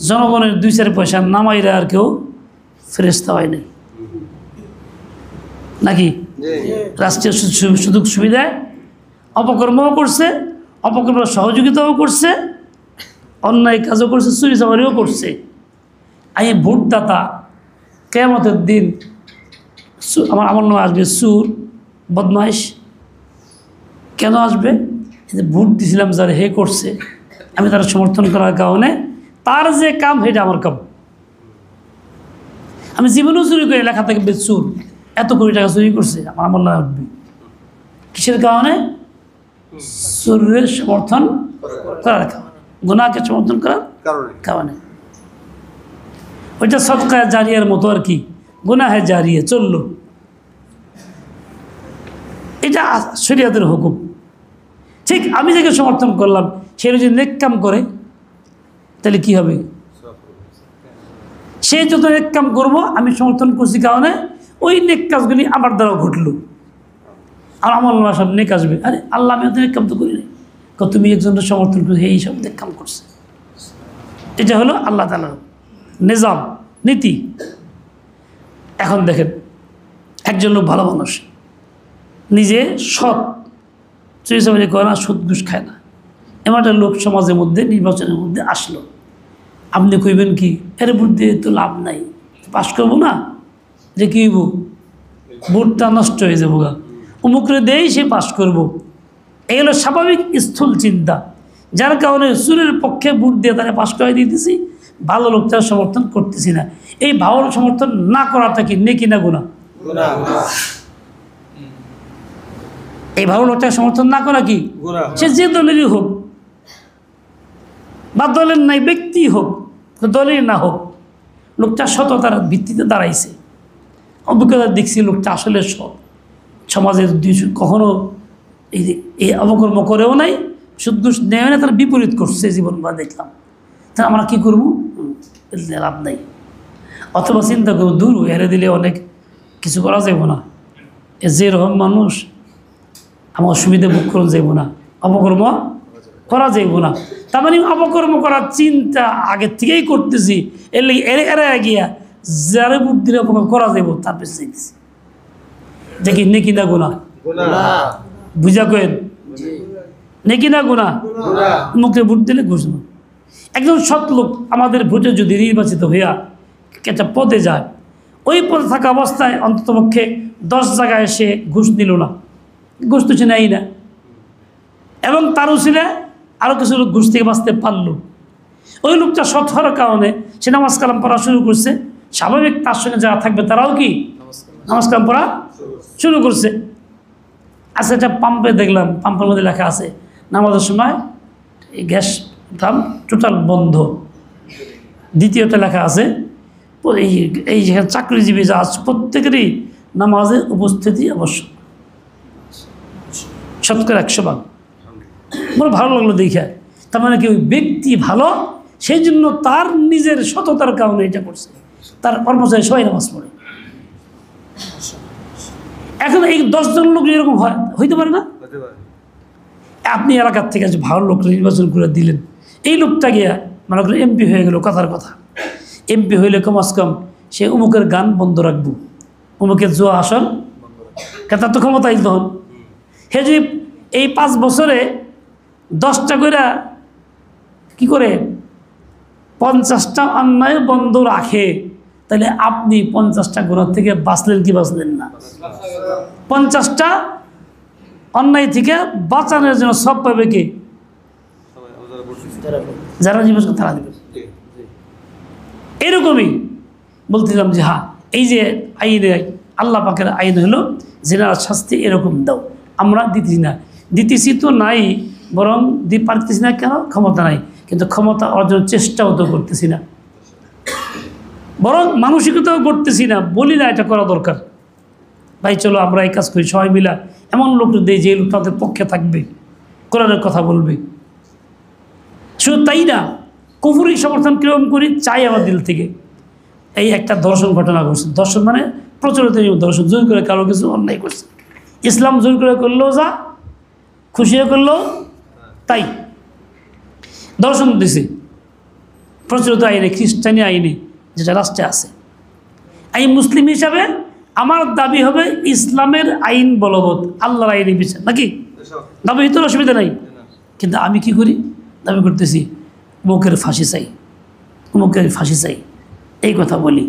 জনগণের 2-4 পয়সা নামাইরা আর কেউ ফেরেশতা হয় নাই, নাকি? রাষ্ট্রীয় সুযোগ সুবিধায় অপকর্মও করছে, অপকর্মের সহযোগিতাও করছে, অন্যায় কাজও করছে, চুরি চামারিও করছে। এই ভোটদাতা কিয়ামতের দিন আমার নামে আসবে সুর, বদমাইশ। কেন আসবে? ভোট দিয়েছিলাম যারা, হে করছে, আমি তারা সমর্থন করার কারণে তার যে কাম সেটা আমার কাম, আমি জীবনেও চুরি করি, লেখা থেকে চুর, এত কোটি টাকা চুরি করছে, আমার আমল নামে উঠবে। কিসের কারণে? চুরের সমর্থন করার কারণে, গুনাহকে সমর্থন করার কারণে। ওইটা সদকা জারিয়ার মতো আর কি, গুনাহে জারিয়া চললো, এটা শরীয়তের হুকুম। ঠিক আমি যাকে সমর্থন করলাম সে যদি নেক কাম করে তাহলে কি হবে? সে যত নেক কাম করবো, আমি সমর্থন করছি কারণে ওই নেক কাজগুলি আমার দ্বারাও ঘটলো, আর আমার সব নেক আসবে। আরে আল্লাহ, আমি অত নেক কাম তো করি না, তুমি একজনের সমর্থন করে এই সব নেক কাম করছে। এটা হলো আল্লাহ তাআলার নিজাম, নীতি। এখন দেখেন, একজন লোক ভালো মানুষ, নিজে সৎ, চুরি চামারি করে না, সুদ ঘুষ খায় না, এমন একটা লোক সমাজের মধ্যে নির্বাচনের মধ্যে আসলো। আপনি কইবেন কি, এর ভোট দিয়ে তো লাভ নাই, পাশ করবো না, যে কি হইব, ভোটটা নষ্ট হয়ে যাবো গা, অমুকরে দেই সে পাশ করবো। এই হলো স্বাভাবিক স্থূল চিন্তা, যার কারণে চুরের পক্ষে ভোট দিয়ে তারা পাশ করে দিতেছি, ভালো লোকটার সমর্থন করতেছি না। এই ভালো সমর্থন না করাটা কি নেকি না গুনাহ? এই ভালো লোকটার সমর্থন না করা কি? সে যে দলেরই হোক, বা দলের নাই ব্যক্তি হোক, দলের না হোক, লোকটা সততার ভিত্তিতে দাঁড়াইছে, অভিজ্ঞতা দেখছি লোকটা আসলে সৎ, সমাজের কখনো এই অবকর্ম করেও নাই, শুদ্ধ নেয় না, তারা বিপরীত করছে জীবন বা দেখলাম, তা আমরা কী করবো? লাভ নাই। অথবা চিন্তা করবো, দূর হেরে দিলে অনেক কিছু করা যাইব না, যেরকম মানুষ আমার অসুবিধা ভোগ করা যাইব না, অপকর্ম করা যাইব না। তার মানে অপকর্ম করার চিন্তা আগের থেকেই করতেছি, এর লাগে এরা গিয়া যারে বুদ্ধির অপকর্ম করা যাইব তার পেছনে চাইতেছি। দেখি নেকি না গুনাহ? বুঝা কেন নেকি না গুনাহ? মুখে ভোট দিলে ঘোষণা। একজন সৎ লোক আমাদের ভোটে যদি নির্বাচিত হইয়া একটা পদে যায়, ওই পদে থাকা অবস্থায় অন্ততপক্ষে 10 জায়গায় সে ঘুষ দিল না, ঘুষ তো সে নেয় না, এবং তারও ছিল আরও কিছু লোক ঘুষ থেকে বাঁচতে পারলো। ওই লোকটা সৎ হওয়ার কারণে সে নামাজ কালাম পড়া শুরু করছে, স্বাভাবিক তার সঙ্গে যারা থাকবে তারাও কি নামাজ কালাম পড়া শুরু করছে। আচ্ছা, একটা পাম্পে দেখলাম, পাম্পের মধ্যে লেখা আছে নামাজের সময় এই গ্যাস পাম্প টোটাল বন্ধ। দ্বিতীয়টা লেখা আছে এই যেখানে চাকরিজীবী যা আছে প্রত্যেকেরই নামাজে উপস্থিতি আবশ্যক, শতকরা 100 আমার ভালো লাগলো দেখে। তার মানে কি ওই ব্যক্তি ভালো, সেই জন্য তার নিজের সততার কারণে এটা করছে, তার কর্মচারী সবাই নামাজ পড়ে। এখন এই 10 জন লোক এরকম হইতে পারে না? আপনি এলাকার থেকে যে ভালো লোক নির্বাচন করে দিলেন, এই লোকটা গিয়া মনে করেন এমপি হয়ে গেল, কথার কথা এমপি হইলে কমাস কম সে অমুকের গান বন্ধ রাখবো, অমুকের জোয়া আসন, তার তো ক্ষমতাই তখন। সে যদি এই 5 বছরে 10টা করে কি করে 50টা অন্যায় বন্ধ রাখে, তাহলে আপনি 50টা গুনাহ থেকে বাঁচলেন কি বাঁচলেন না? 50টা অন্যায় থেকে বাঁচানোর জন্য সব পাবে কি? যারা জীবন তারা দেবে। এরকমই বলছিলাম যে হ্যাঁ, এই যে আইনে আল্লাহ পাকের আইন হলো জেনার শাস্তি এরকম দাও, আমরা দিতেছি না, দিতেছি তো নাই, বরং পারতেছি না কেন? ক্ষমতা নাই, কিন্তু ক্ষমতা অর্জনের চেষ্টাও তো করতেছি না, বরং মানসিকতাও করতেছি না, বলি না এটা করা দরকার। ভাই চলো আমরা এই কাজ করি, সবাই মিলা এমন লোক দেয় যে লোক তাদের পক্ষে থাকবে, কোরআনের কথা বলবে। শুধু তাই না, কুফরি সমর্থন কিরকম করি চাই আমার দিল থেকে। এই একটা দর্শন ঘটনা ঘটছে, দর্শন মানে প্রচলিত দর্শন, জোর করে কারো কিছু অন্যায় করছে, ইসলাম জোর করে করলেও যা, খুশি করলেও তাই, দর্শন দিছে প্রচলিত আইনে, খ্রিস্টানি আইনে যেটা রাষ্ট্রে আছে। আমি মুসলিম হিসাবে আমার দাবি হবে ইসলামের আইন বলবৎ, আল্লাহর আইনে বিচার, নাকি দাবি তো অসুবিধা নাই। কিন্তু আমি কি করি? দাবি করতেছি অমুকের ফাঁসি চাই, অমুকের ফাঁসি চাই, এই কথা বলি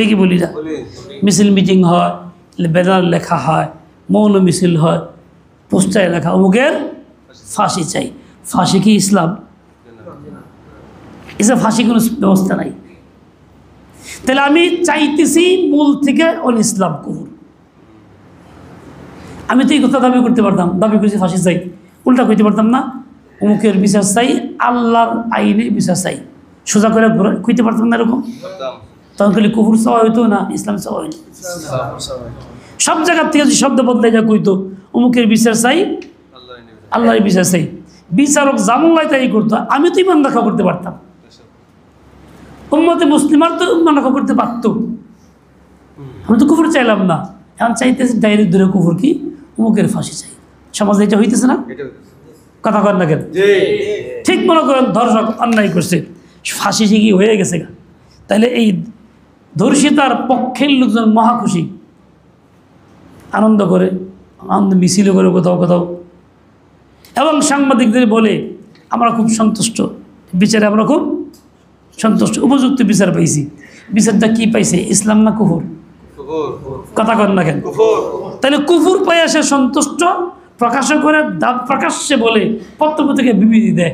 কি বলি না? মিছিল মিটিং হয়, ব্যানার লেখা হয়, মৌন মিছিল হয়, পোস্টারে লেখা অমুকের ফাঁসি চাই। ফাঁসি কি ইসলাম? এসব ফাঁসি কোনো ব্যবস্থা নাই। তাহলে আমি চাইতেছি মূল থেকে অল ইসলাম কুফর। আমি তো এই কথা দাবি করতে পারতাম, দাবি করেছি ফাঁসি চাই, উল্টা কইতে পারতাম না অমুকের বিচার চাই, আল্লাহর আইনে বিচার চাই, সোজা করে কইতে পারতাম না এরকম? তখন খালি কুফর চাওয়া হইতো না ইসলাম চাওয়া হইতো? সব জায়গার থেকে যে শব্দ বদলাই যা কইতো অমুকের বিচার চাই, আল্লাহর বিচার চাই, বিচারক জামুল্লাহ তাই করতো, আমি তো ইমান রক্ষা করতে পারতাম, উম্মতে মুসলিমার তো ইমান রক্ষা করতে পারতো। আমি তো কুফর চাইলাম না, এখন চাইতেছি ডাইরেক্ট দূরে কুফর কি অমুকের ফাঁসি চাই। সমাজে এটা হইতেছে না? কথা কর না কেন? ঠিক মনে করেন ধর্ষক অন্যায় করছে, ফাঁসি শিখি হয়ে গেছে, তাহলে এই ধর্ষিতার পক্ষের লোকজন মহা খুশি, আনন্দ করে, আনন্দ মিছিল করে কোথাও কোথাও, এবং সাংবাদিকদের বলে আমরা খুব সন্তুষ্ট, বিচারে আমরা খুব সন্তুষ্ট, উপযুক্ত বিচার পাইছি। বিচারটা কি পাইছে, ইসলাম না কুফর? কথা কর না কেন? তাহলে কুফর পাইয়া সে সন্তুষ্ট, প্রকাশ করে প্রকাশ্যে বলে পত্রপত্রিকা বিবৃতি দেয়।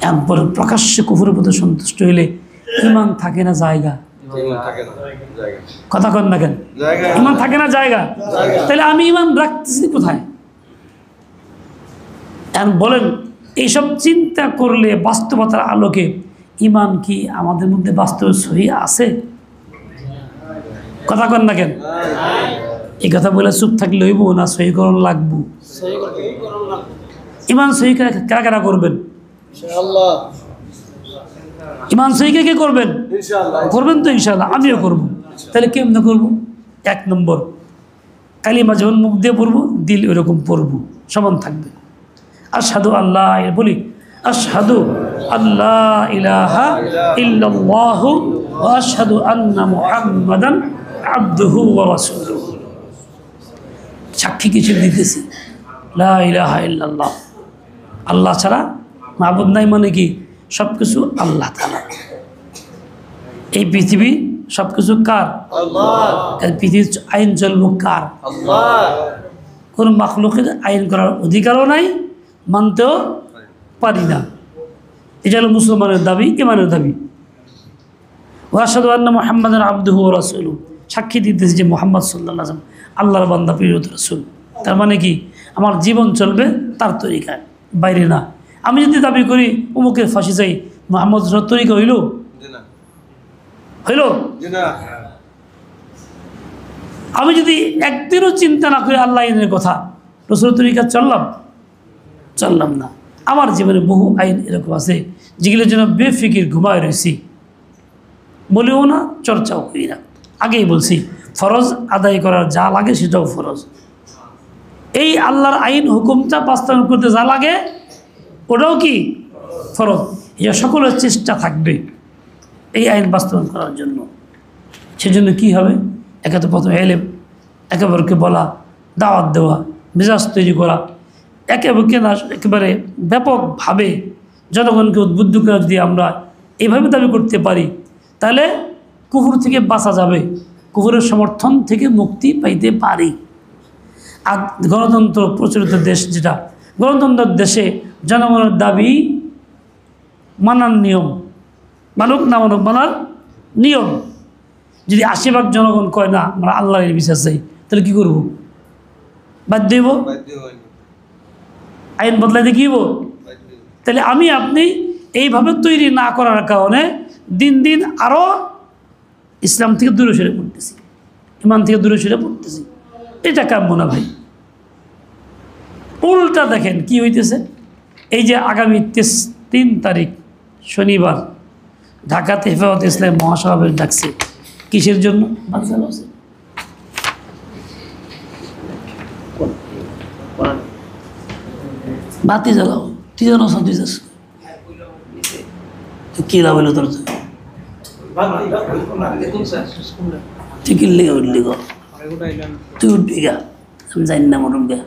এরপর প্রকাশ্যে কুফরের প্রতি সন্তুষ্ট হইলে ইমান থাকে না জায়গা? কথা কর না কেন? ইমান থাকে না জায়গা? তাহলে আমি ইমান রাখতেছি কোথায়? এখন বলেন, এইসব চিন্তা করলে বাস্তবতার আলোকে ইমান কি আমাদের মধ্যে বাস্তবে সহি আছে? কথা কর না কেন? এই কথা বলে চুপ থাকলে হইব না সহিকরণ লাগবো? ইমান সহি কারা কারা করবেন? ইমান সহি কে করবেন? করবেন তো ইনশাআল্লাহ, আমিও করবো। তাহলে কেমনে করবো? এক নম্বর, কালিমা যেমন মুখ দিয়ে পড়বো দিল ওইরকম পড়বো, সমান থাকবে। আশহাদু আল্লাহ, বলি আশহাদু আল্লাহ ইলাহা ইল্লাল্লাহু ওয়া আশহাদু আন্না মুহাম্মাদান আবদুহু ওয়া রাসূলুহু। সাক্ষী কিছু দিতেছি, লা ইলাহা ইল্লাল্লাহ, আল্লাহ ছাড়া মাবুদ নাই, মানে কি সব কিছু আল্লাহ তাআলা। এই পৃথিবী সব কিছু কার? আল্লাহ। পৃথিবীর আইন চলবো কার? আল্লাহ। কোন মাখলুকের আইন করার অধিকারও নাই, মানতেও পারি না। এটা হলো মুসলমানের দাবি, ইমানের দাবি। ওয়া আশহাদু আন্না মুহাম্মাদান আবদুহু ওয়া রাসূলুহু, সাক্ষী দিতেছি যে মুহাম্মদ সাল্লাল্লাহু আলাইহি ওয়াসাল্লাম আল্লাহর বান্দা, প্রিয় রাসূল। তার মানে কি আমার জীবন চলবে তার তরিকায়, বাইরে না। আমি যদি দাবি করি অমুকের ফাঁসি চাই, মুহাম্মদ তরিকা হইল? হইল? আমি যদি একদিনও চিন্তা না করি আল্লাহ আইনের কথা, রাসূলের তরিকা চললাম না। আমার জীবনে বহু আইন এরকম আছে যেগুলোর জন্য বেফিকির ঘুমায় রয়েছি, বলিও না, চর্চাও করি না। আগেই বলছি, ফরজ আদায় করার যা লাগে সেটাও ফরজ। এই আল্লাহর আইন হুকুমটা বাস্তবায়ন করতে যা লাগে ওটাও কি ফরজ। এটা সকলের চেষ্টা থাকবে এই আইন বাস্তবায়ন করার জন্য। সেজন্য কি হবে? একে প্রথম এলেম, একেবারে বলা, দাওয়াত দেওয়া, মেজাজ তৈরি করা, একেবারে না একেবারে ব্যাপকভাবে জনগণকে উদ্বুদ্ধ করে যদি আমরা এইভাবে দাবি করতে পারি, তাহলে কুফর থেকে বাঁচা যাবে, কুফরের সমর্থন থেকে মুক্তি পাইতে পারি। আর গণতন্ত্র প্রচলিত দেশ, যেটা গণতন্ত্রের দেশে জনগণের দাবি মানার নিয়ম, মানুক না মানুক মানার নিয়ম। যদি ৮০% জনগণ কয় না আমরা আল্লাহর বিশ্বাস চাই, তাহলে কী করবো? বাধ্য হইব, আইন বদলাই দেখিব। তাহলে আমি আপনি এইভাবে তৈরি না করার কারণে দিন দিন আরও ইসলাম থেকে দূরে সরে পড়তেছি, ইমান থেকে দূরে সরে পড়তেছি। এটা কাম্য না ভাই। উল্টা দেখেন কি হইতেছে। এই যে আগামী ৩ তারিখ শনিবার ঢাকাতে হেফাজত ইসলাম মহাসভাবের ডাকছে, কিসের জন্য? বাতি জ্বালাও, তুই জানো তুই যাস কি লাভ হইল তোর? তুই কিনলে উঠলি গো, তুই উঠবি গা, আমি জানি না মরুম গা।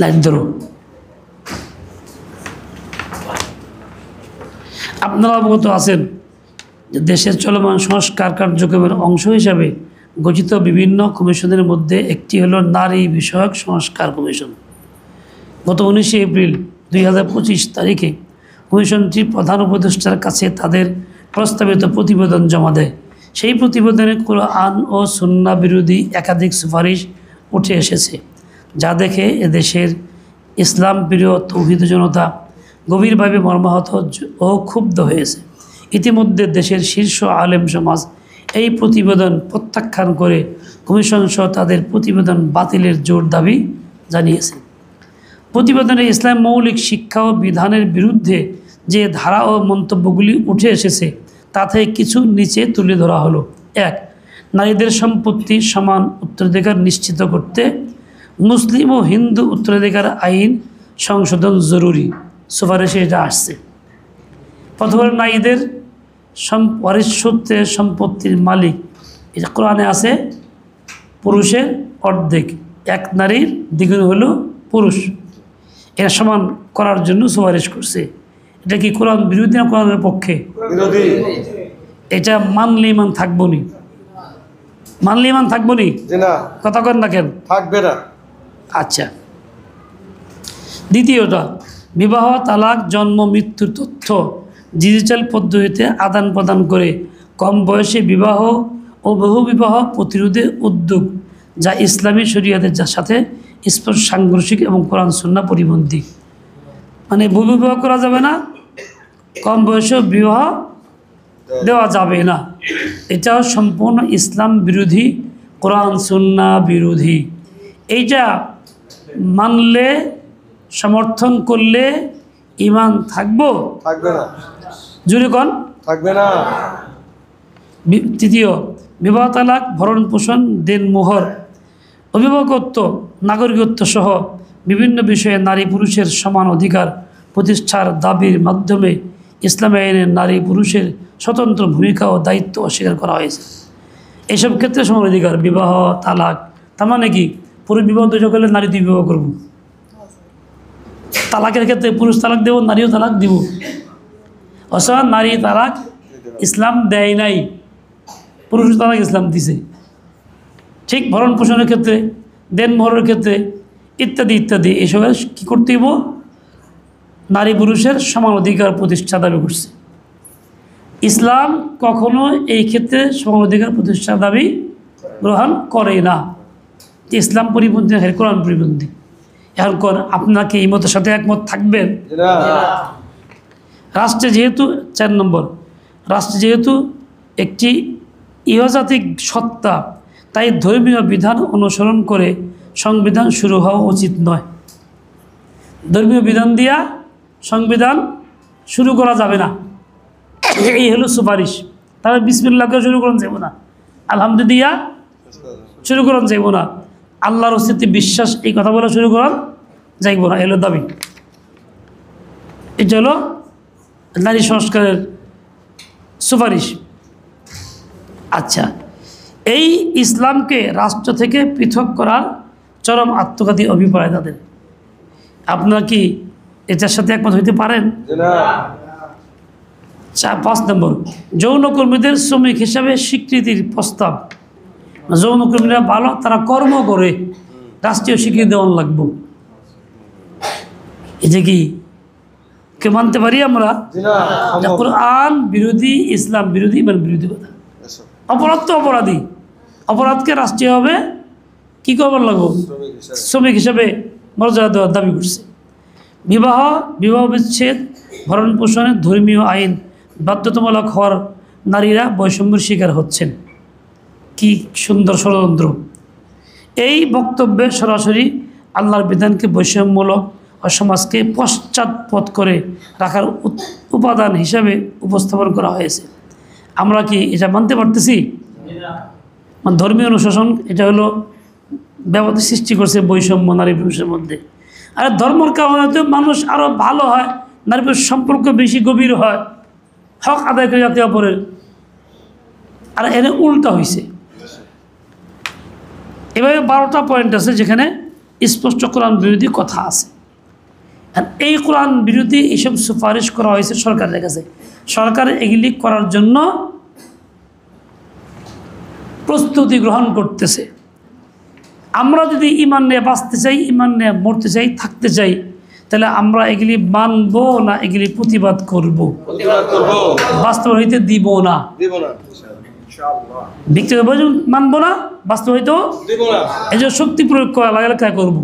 লাইট ধরো। আপনারা অবগত আছেন যে দেশের চলমান সংস্কার কার্যক্রমের অংশ হিসাবে গঠিত বিভিন্ন কমিশনের মধ্যে একটি হলো নারী বিষয়ক সংস্কার কমিশন। গত 19 এপ্রিল 2025 তারিখে কমিশনটি প্রধান উপদেষ্টার কাছে তাদের প্রস্তাবিত প্রতিবেদন জমা দেয়। সেই প্রতিবেদনে কোরআন ও সুন্নাহ বিরোধী একাধিক সুপারিশ উঠে এসেছে, যা দেখে এদেশের ইসলাম প্রিয় তৌহিদ জনতা গভীরভাবে মর্মাহত ও ক্ষুব্ধ হয়েছে। ইতিমধ্যে দেশের শীর্ষ আলেম সমাজ এই প্রতিবেদন প্রত্যাখ্যান করে কমিশন সহ তাদের প্রতিবেদন বাতিলের জোর দাবি জানিয়েছে। প্রতিবেদনে ইসলাম মৌলিক শিক্ষা ও বিধানের বিরুদ্ধে যে ধারা ও মন্তব্যগুলি উঠে এসেছে তা থেকে কিছু নিচে তুলে ধরা হলো। 1. নারীদের সম্পত্তি সমান উত্তরাধিকার নিশ্চিত করতে মুসলিম ও হিন্দু উত্তরাধিকার আইন সংশোধন জরুরি। সুপারিশে এটা আসছে। প্রথমে নারীদের ওয়ারিশ সূত্রে সম্পত্তির মালিক, এটা কোরআনে আছে, পুরুষের অর্ধেক, এক নারীর দ্বিগুণ হলো পুরুষ। এরা সমান করার জন্য সুপারিশ করছে। এটা কি কোরআন বিরোধী না কোরআনের পক্ষে? বিরোধী। এটা মানলে ইমান থাকবো নি? মানলে ইমান থাকবো নি? না, কথা কন না কেন? থাকবে না। আচ্ছা, দ্বিতীয়টা, বিবাহ, তালাক, জন্ম, মৃত্যুর তথ্য ডিজিটাল পদ্ধতিতে আদান প্রদান করে কম বয়সে বিবাহ ও বহুবিবাহ প্রতিরোধে উদ্যোগ, যা ইসলামী শরীয়তের যার সাথে স্পষ্ট সাংঘর্ষিক এবং কোরআন সুন্নাহ পরিপন্থী। মানে বহুবিবাহ করা যাবে না, কম বয়সেও বিবাহ দেওয়া যাবে না। এটাও সম্পূর্ণ ইসলাম বিরোধী, কোরআন সুন্নাহ বিরোধী। এইটা মানলে, সমর্থন করলে ইমান থাকবো? থাকবে না। জুড়ে কন? থাকবে না। তৃতীয়, বিবাহ, তালাক, ভরণ পোষণ, দেনমোহর, অভিভাবকত্ব, নাগরিকত্ব সহ বিভিন্ন বিষয়ে নারী পুরুষের সমান অধিকার প্রতিষ্ঠার দাবির মাধ্যমে ইসলামী আইনে নারী পুরুষের স্বতন্ত্র ভূমিকা ও দায়িত্ব অস্বীকার করা হয়েছে। এইসব ক্ষেত্রে সমান অধিকার, বিবাহ, তালাক, তার মানে কি পুরুষ বিবাহ দুই করলে নারী দুই বিবাহ করব? তালাকের ক্ষেত্রে পুরুষ তালাক দেব, নারীও তালাক দিব? অথবা নারী তালাক ইসলাম দেয় নাই, পুরুষ তালাক ইসলাম দিছে। ঠিক ভরণ পোষণের ক্ষেত্রে, দেনমোহরের ক্ষেত্রে ইত্যাদি ইত্যাদি, এসবের কী করতে হইব? নারী পুরুষের সমান অধিকার প্রতিষ্ঠা দাবি করছে। ইসলাম কখনো এই ক্ষেত্রে সমান অধিকার প্রতিষ্ঠা দাবি গ্রহণ করে না। ইসলাম পরিপন্থী, কোরআন পরিপন্থী। এখন কোন আপনাকে এই মতের সাথে একমত থাকবেন? রাষ্ট্রে যেহেতু 4 নম্বর, রাষ্ট্রে যেহেতু একটি ইহজাতিক সত্তা, তাই ধর্মীয় বিধান অনুসরণ করে সংবিধান শুরু হওয়া উচিত নয়। ধর্মীয় বিধান দিয়া সংবিধান শুরু করা যাবে না, এই হলো সুপারিশ। তাহলে বিসমিল্লাহকে শুরু করুন যাব না, আলহামদুলিল্লাহ শুরু করুন যাইব না, আল্লাহর অস্তিত্বে বিশ্বাস এই কথা বলা শুরু করান যাইব না, এলো দাবি। এটা হলো নারী সংস্কারের সুপারিশ। আচ্ছা, এই ইসলামকে রাষ্ট্র থেকে পৃথক করার চরম আত্মঘাতী অভিপ্রায় তাদের। আপনারা কি এটার সাথে একমত হইতে পারেন? 5 নম্বর, যৌনকর্মীদের শ্রমিক হিসাবে স্বীকৃতির প্রস্তাব। যৌনকর্মীরা ভালো, তারা কর্ম করে, রাষ্ট্রীয় স্বীকৃতি দেওয়ান লাগবে। এটা কি কে মানতে পারি আমরা? কোরআন বিরোধী, ইসলাম বিরোধী, ইমান বিরোধী কথা। অপরাধ তো অপরাধী, অপরাধকে রাষ্ট্রীয়ভাবে কী করবার লাগবো? শ্রমিক হিসাবে মর্যাদা দেওয়ার দাবি করছে। বিবাহ, বিবাহ বিচ্ছেদ, ভরণ পোষণের ধর্মীয় আইন বাধ্যতামূলক হওয়ার নারীরা বৈষম্যের শিকার হচ্ছেন। কি সুন্দর ষড়যন্ত্র! এই বক্তব্যে সরাসরি আল্লাহর বিধানকে বৈষম্যমূলক ও সমাজকে পশ্চাৎপদ করে রাখার উপাদান হিসাবে উপস্থাপন করা হয়েছে। আমরা কি এটা মানতে পারতেছি? মানে ধর্মীয় অনুশাসন এটা হলো ব্যবধি সৃষ্টি করছে বৈষম্য নারী পুরুষের মধ্যে। আর ধর্মের কারণে তো মানুষ আরও ভালো হয়, নারী পুরুষ সম্পর্ক বেশি গভীর হয়, হক আদায় করে জাতীয় অপরের। আর এনে উল্টা হয়েছে। এভাবে 12টা পয়েন্ট আছে যেখানে স্পষ্ট কোরআন বিরোধী কথা আছে। আর এই কোরআন বিরোধী এইসব সুপারিশ করা হয়েছে সরকারের কাছে। সরকার এগুলি করার জন্য প্রস্তুতি গ্রহণ করতেছে। আমরা যদি ইমান নিয়ে বাঁচতে চাই, ইমান নিয়ে মরতে চাই, থাকতে চাই, তাহলে আমরা এগুলি মানবো না এগুলি প্রতিবাদ করব? বাস্তব হইতে দিব না, ব্যক্তিগত মানবো না, বাস্তব হইতেও এই জন্য শক্তি প্রয়োগ করা লাগলে তাই করবো।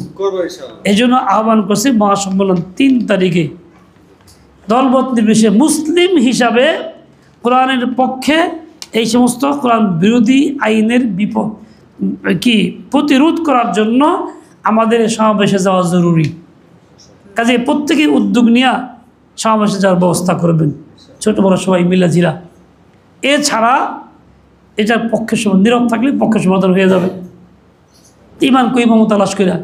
এই জন্য আহ্বান করছি মহাসম্মেলন 3 তারিখে দলবত নির্বিশেষে মুসলিম হিসাবে কোরআনের পক্ষে এই সমস্ত কোরআন বিরোধী আইনের প্রতিরোধ করার জন্য আমাদের সমাবেশে যাওয়া জরুরি। কাজে প্রত্যেকে উদ্যোগ নিয়ে সমাবেশে যাওয়ার ব্যবস্থা করবেন, ছোট বড় সবাই মিলাঝিরা। এছাড়া এটার পক্ষে নীরব থাকলে পক্ষে সমাধান হয়ে যাবে, ইমান কইম তালাশ করে।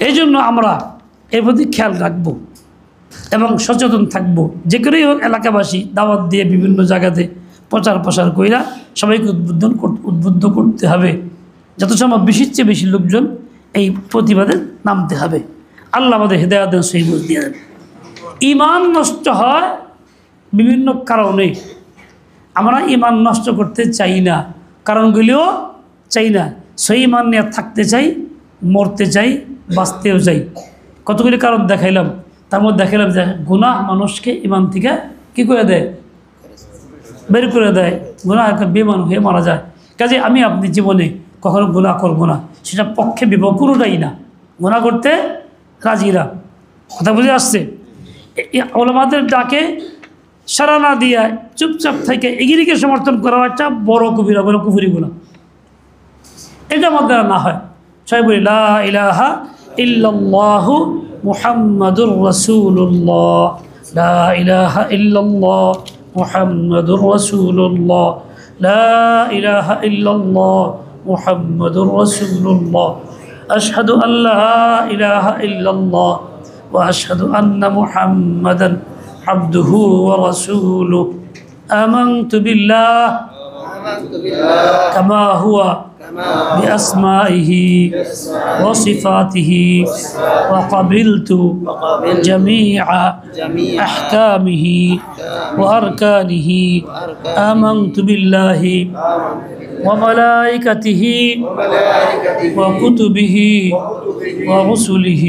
এই জন্য আমরা এর প্রতি খেয়াল রাখবো এবং সচেতন থাকবো। যে করেই হোক এলাকাবাসী দাওয়াত দিয়ে বিভিন্ন জায়গাতে প্রচার প্রসার কইরা সবাইকে উদ্বুদ্ধ করতে হবে, যত সম্ভব বেশির চেয়ে বেশি লোকজন এই প্রতিবাদে নামতে হবে। আল্লাহ আমাদের হেদায়েত দেন, সহি বুঝ দিয়ে দেন। ইমান নষ্ট হয় বিভিন্ন কারণে, আমরা ইমান নষ্ট করতে চাই না, কারণগুলিও চাই না। সহি ইমান নিয়ে থাকতে চাই, মরতে চাই, বাঁচতেও চাই। কতগুলি কারণ দেখাইলাম, তার মধ্যে দেখাইলাম যে গুনাহ মানুষকে ইমান থেকে কী করে দেয়, বের করে দেয়। গুনাহ একটা বেমান হয়ে মারা যায়। কাজে আমি আপনি জীবনে কখনো গুনাহ করবো না, সেটা পক্ষে বিপক্ষ কোনোটাই না। গুনাহ করতে রাজিরা, কথা বুঝে আসছে? ওলামাদের ডাকে সারা না দিয়া চুপচাপ থেকে এগিরিকে সমর্থন করা একটা বড় কবিরা, বড় কুফুরি গুনাহ। এটা মধ্যে না হয় সবাই বলি লা ইলাহা ইল্লাল্লাহু মুহাম্মাদুর রাসূলুল্লাহ, লা ইলাহা ইল্লাল্লাহ মুহাম্মাদুর রাসূলুল্লাহ, লা ইলাহা ইল্লাল্লাহ মুহাম্মাদুর রাসূলুল্লাহ, আশহাদু আল্লা ইলাহা ইল্লাল্লাহ ওয়া আশহাদু আন্না মুহাম্মাদান আবদুহু ওয়া রাসূলুহু, আমানতু বিল্লাহ কামা হুয়া بأسمائه وصفاته وقبلت جميع أحكامه وأركانه، آمنت بالله وملائكته وكتبه ورسله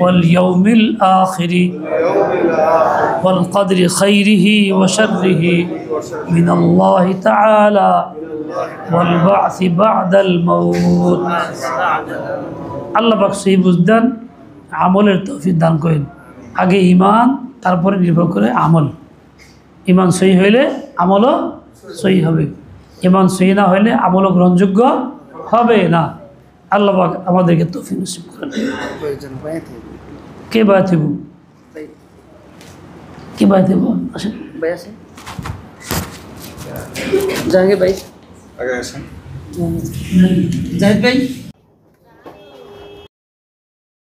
واليوم الآخر والقدر خيره وشره من الله تعالى والبعث بعد الموت। আল্লাহ পাক সহি বুঝদান, আমলের তৌফিক দান করেন। আগে ইমান, তারপরে নির্ভর করে আমল। ইমান সহি হইলে আমলও সহি হবে, ইমান সহি না হইলে আমলও গ্রহণযোগ্য হবে না। আল্লাহ পাক আমাদেরকে তৌফিক নসিব করেন। কে বায়াত হইব, কে বায়াত হইব? আসেন ভাই, আসেন জাহাঙ্গীর ভাই, জাহিদ ভাই।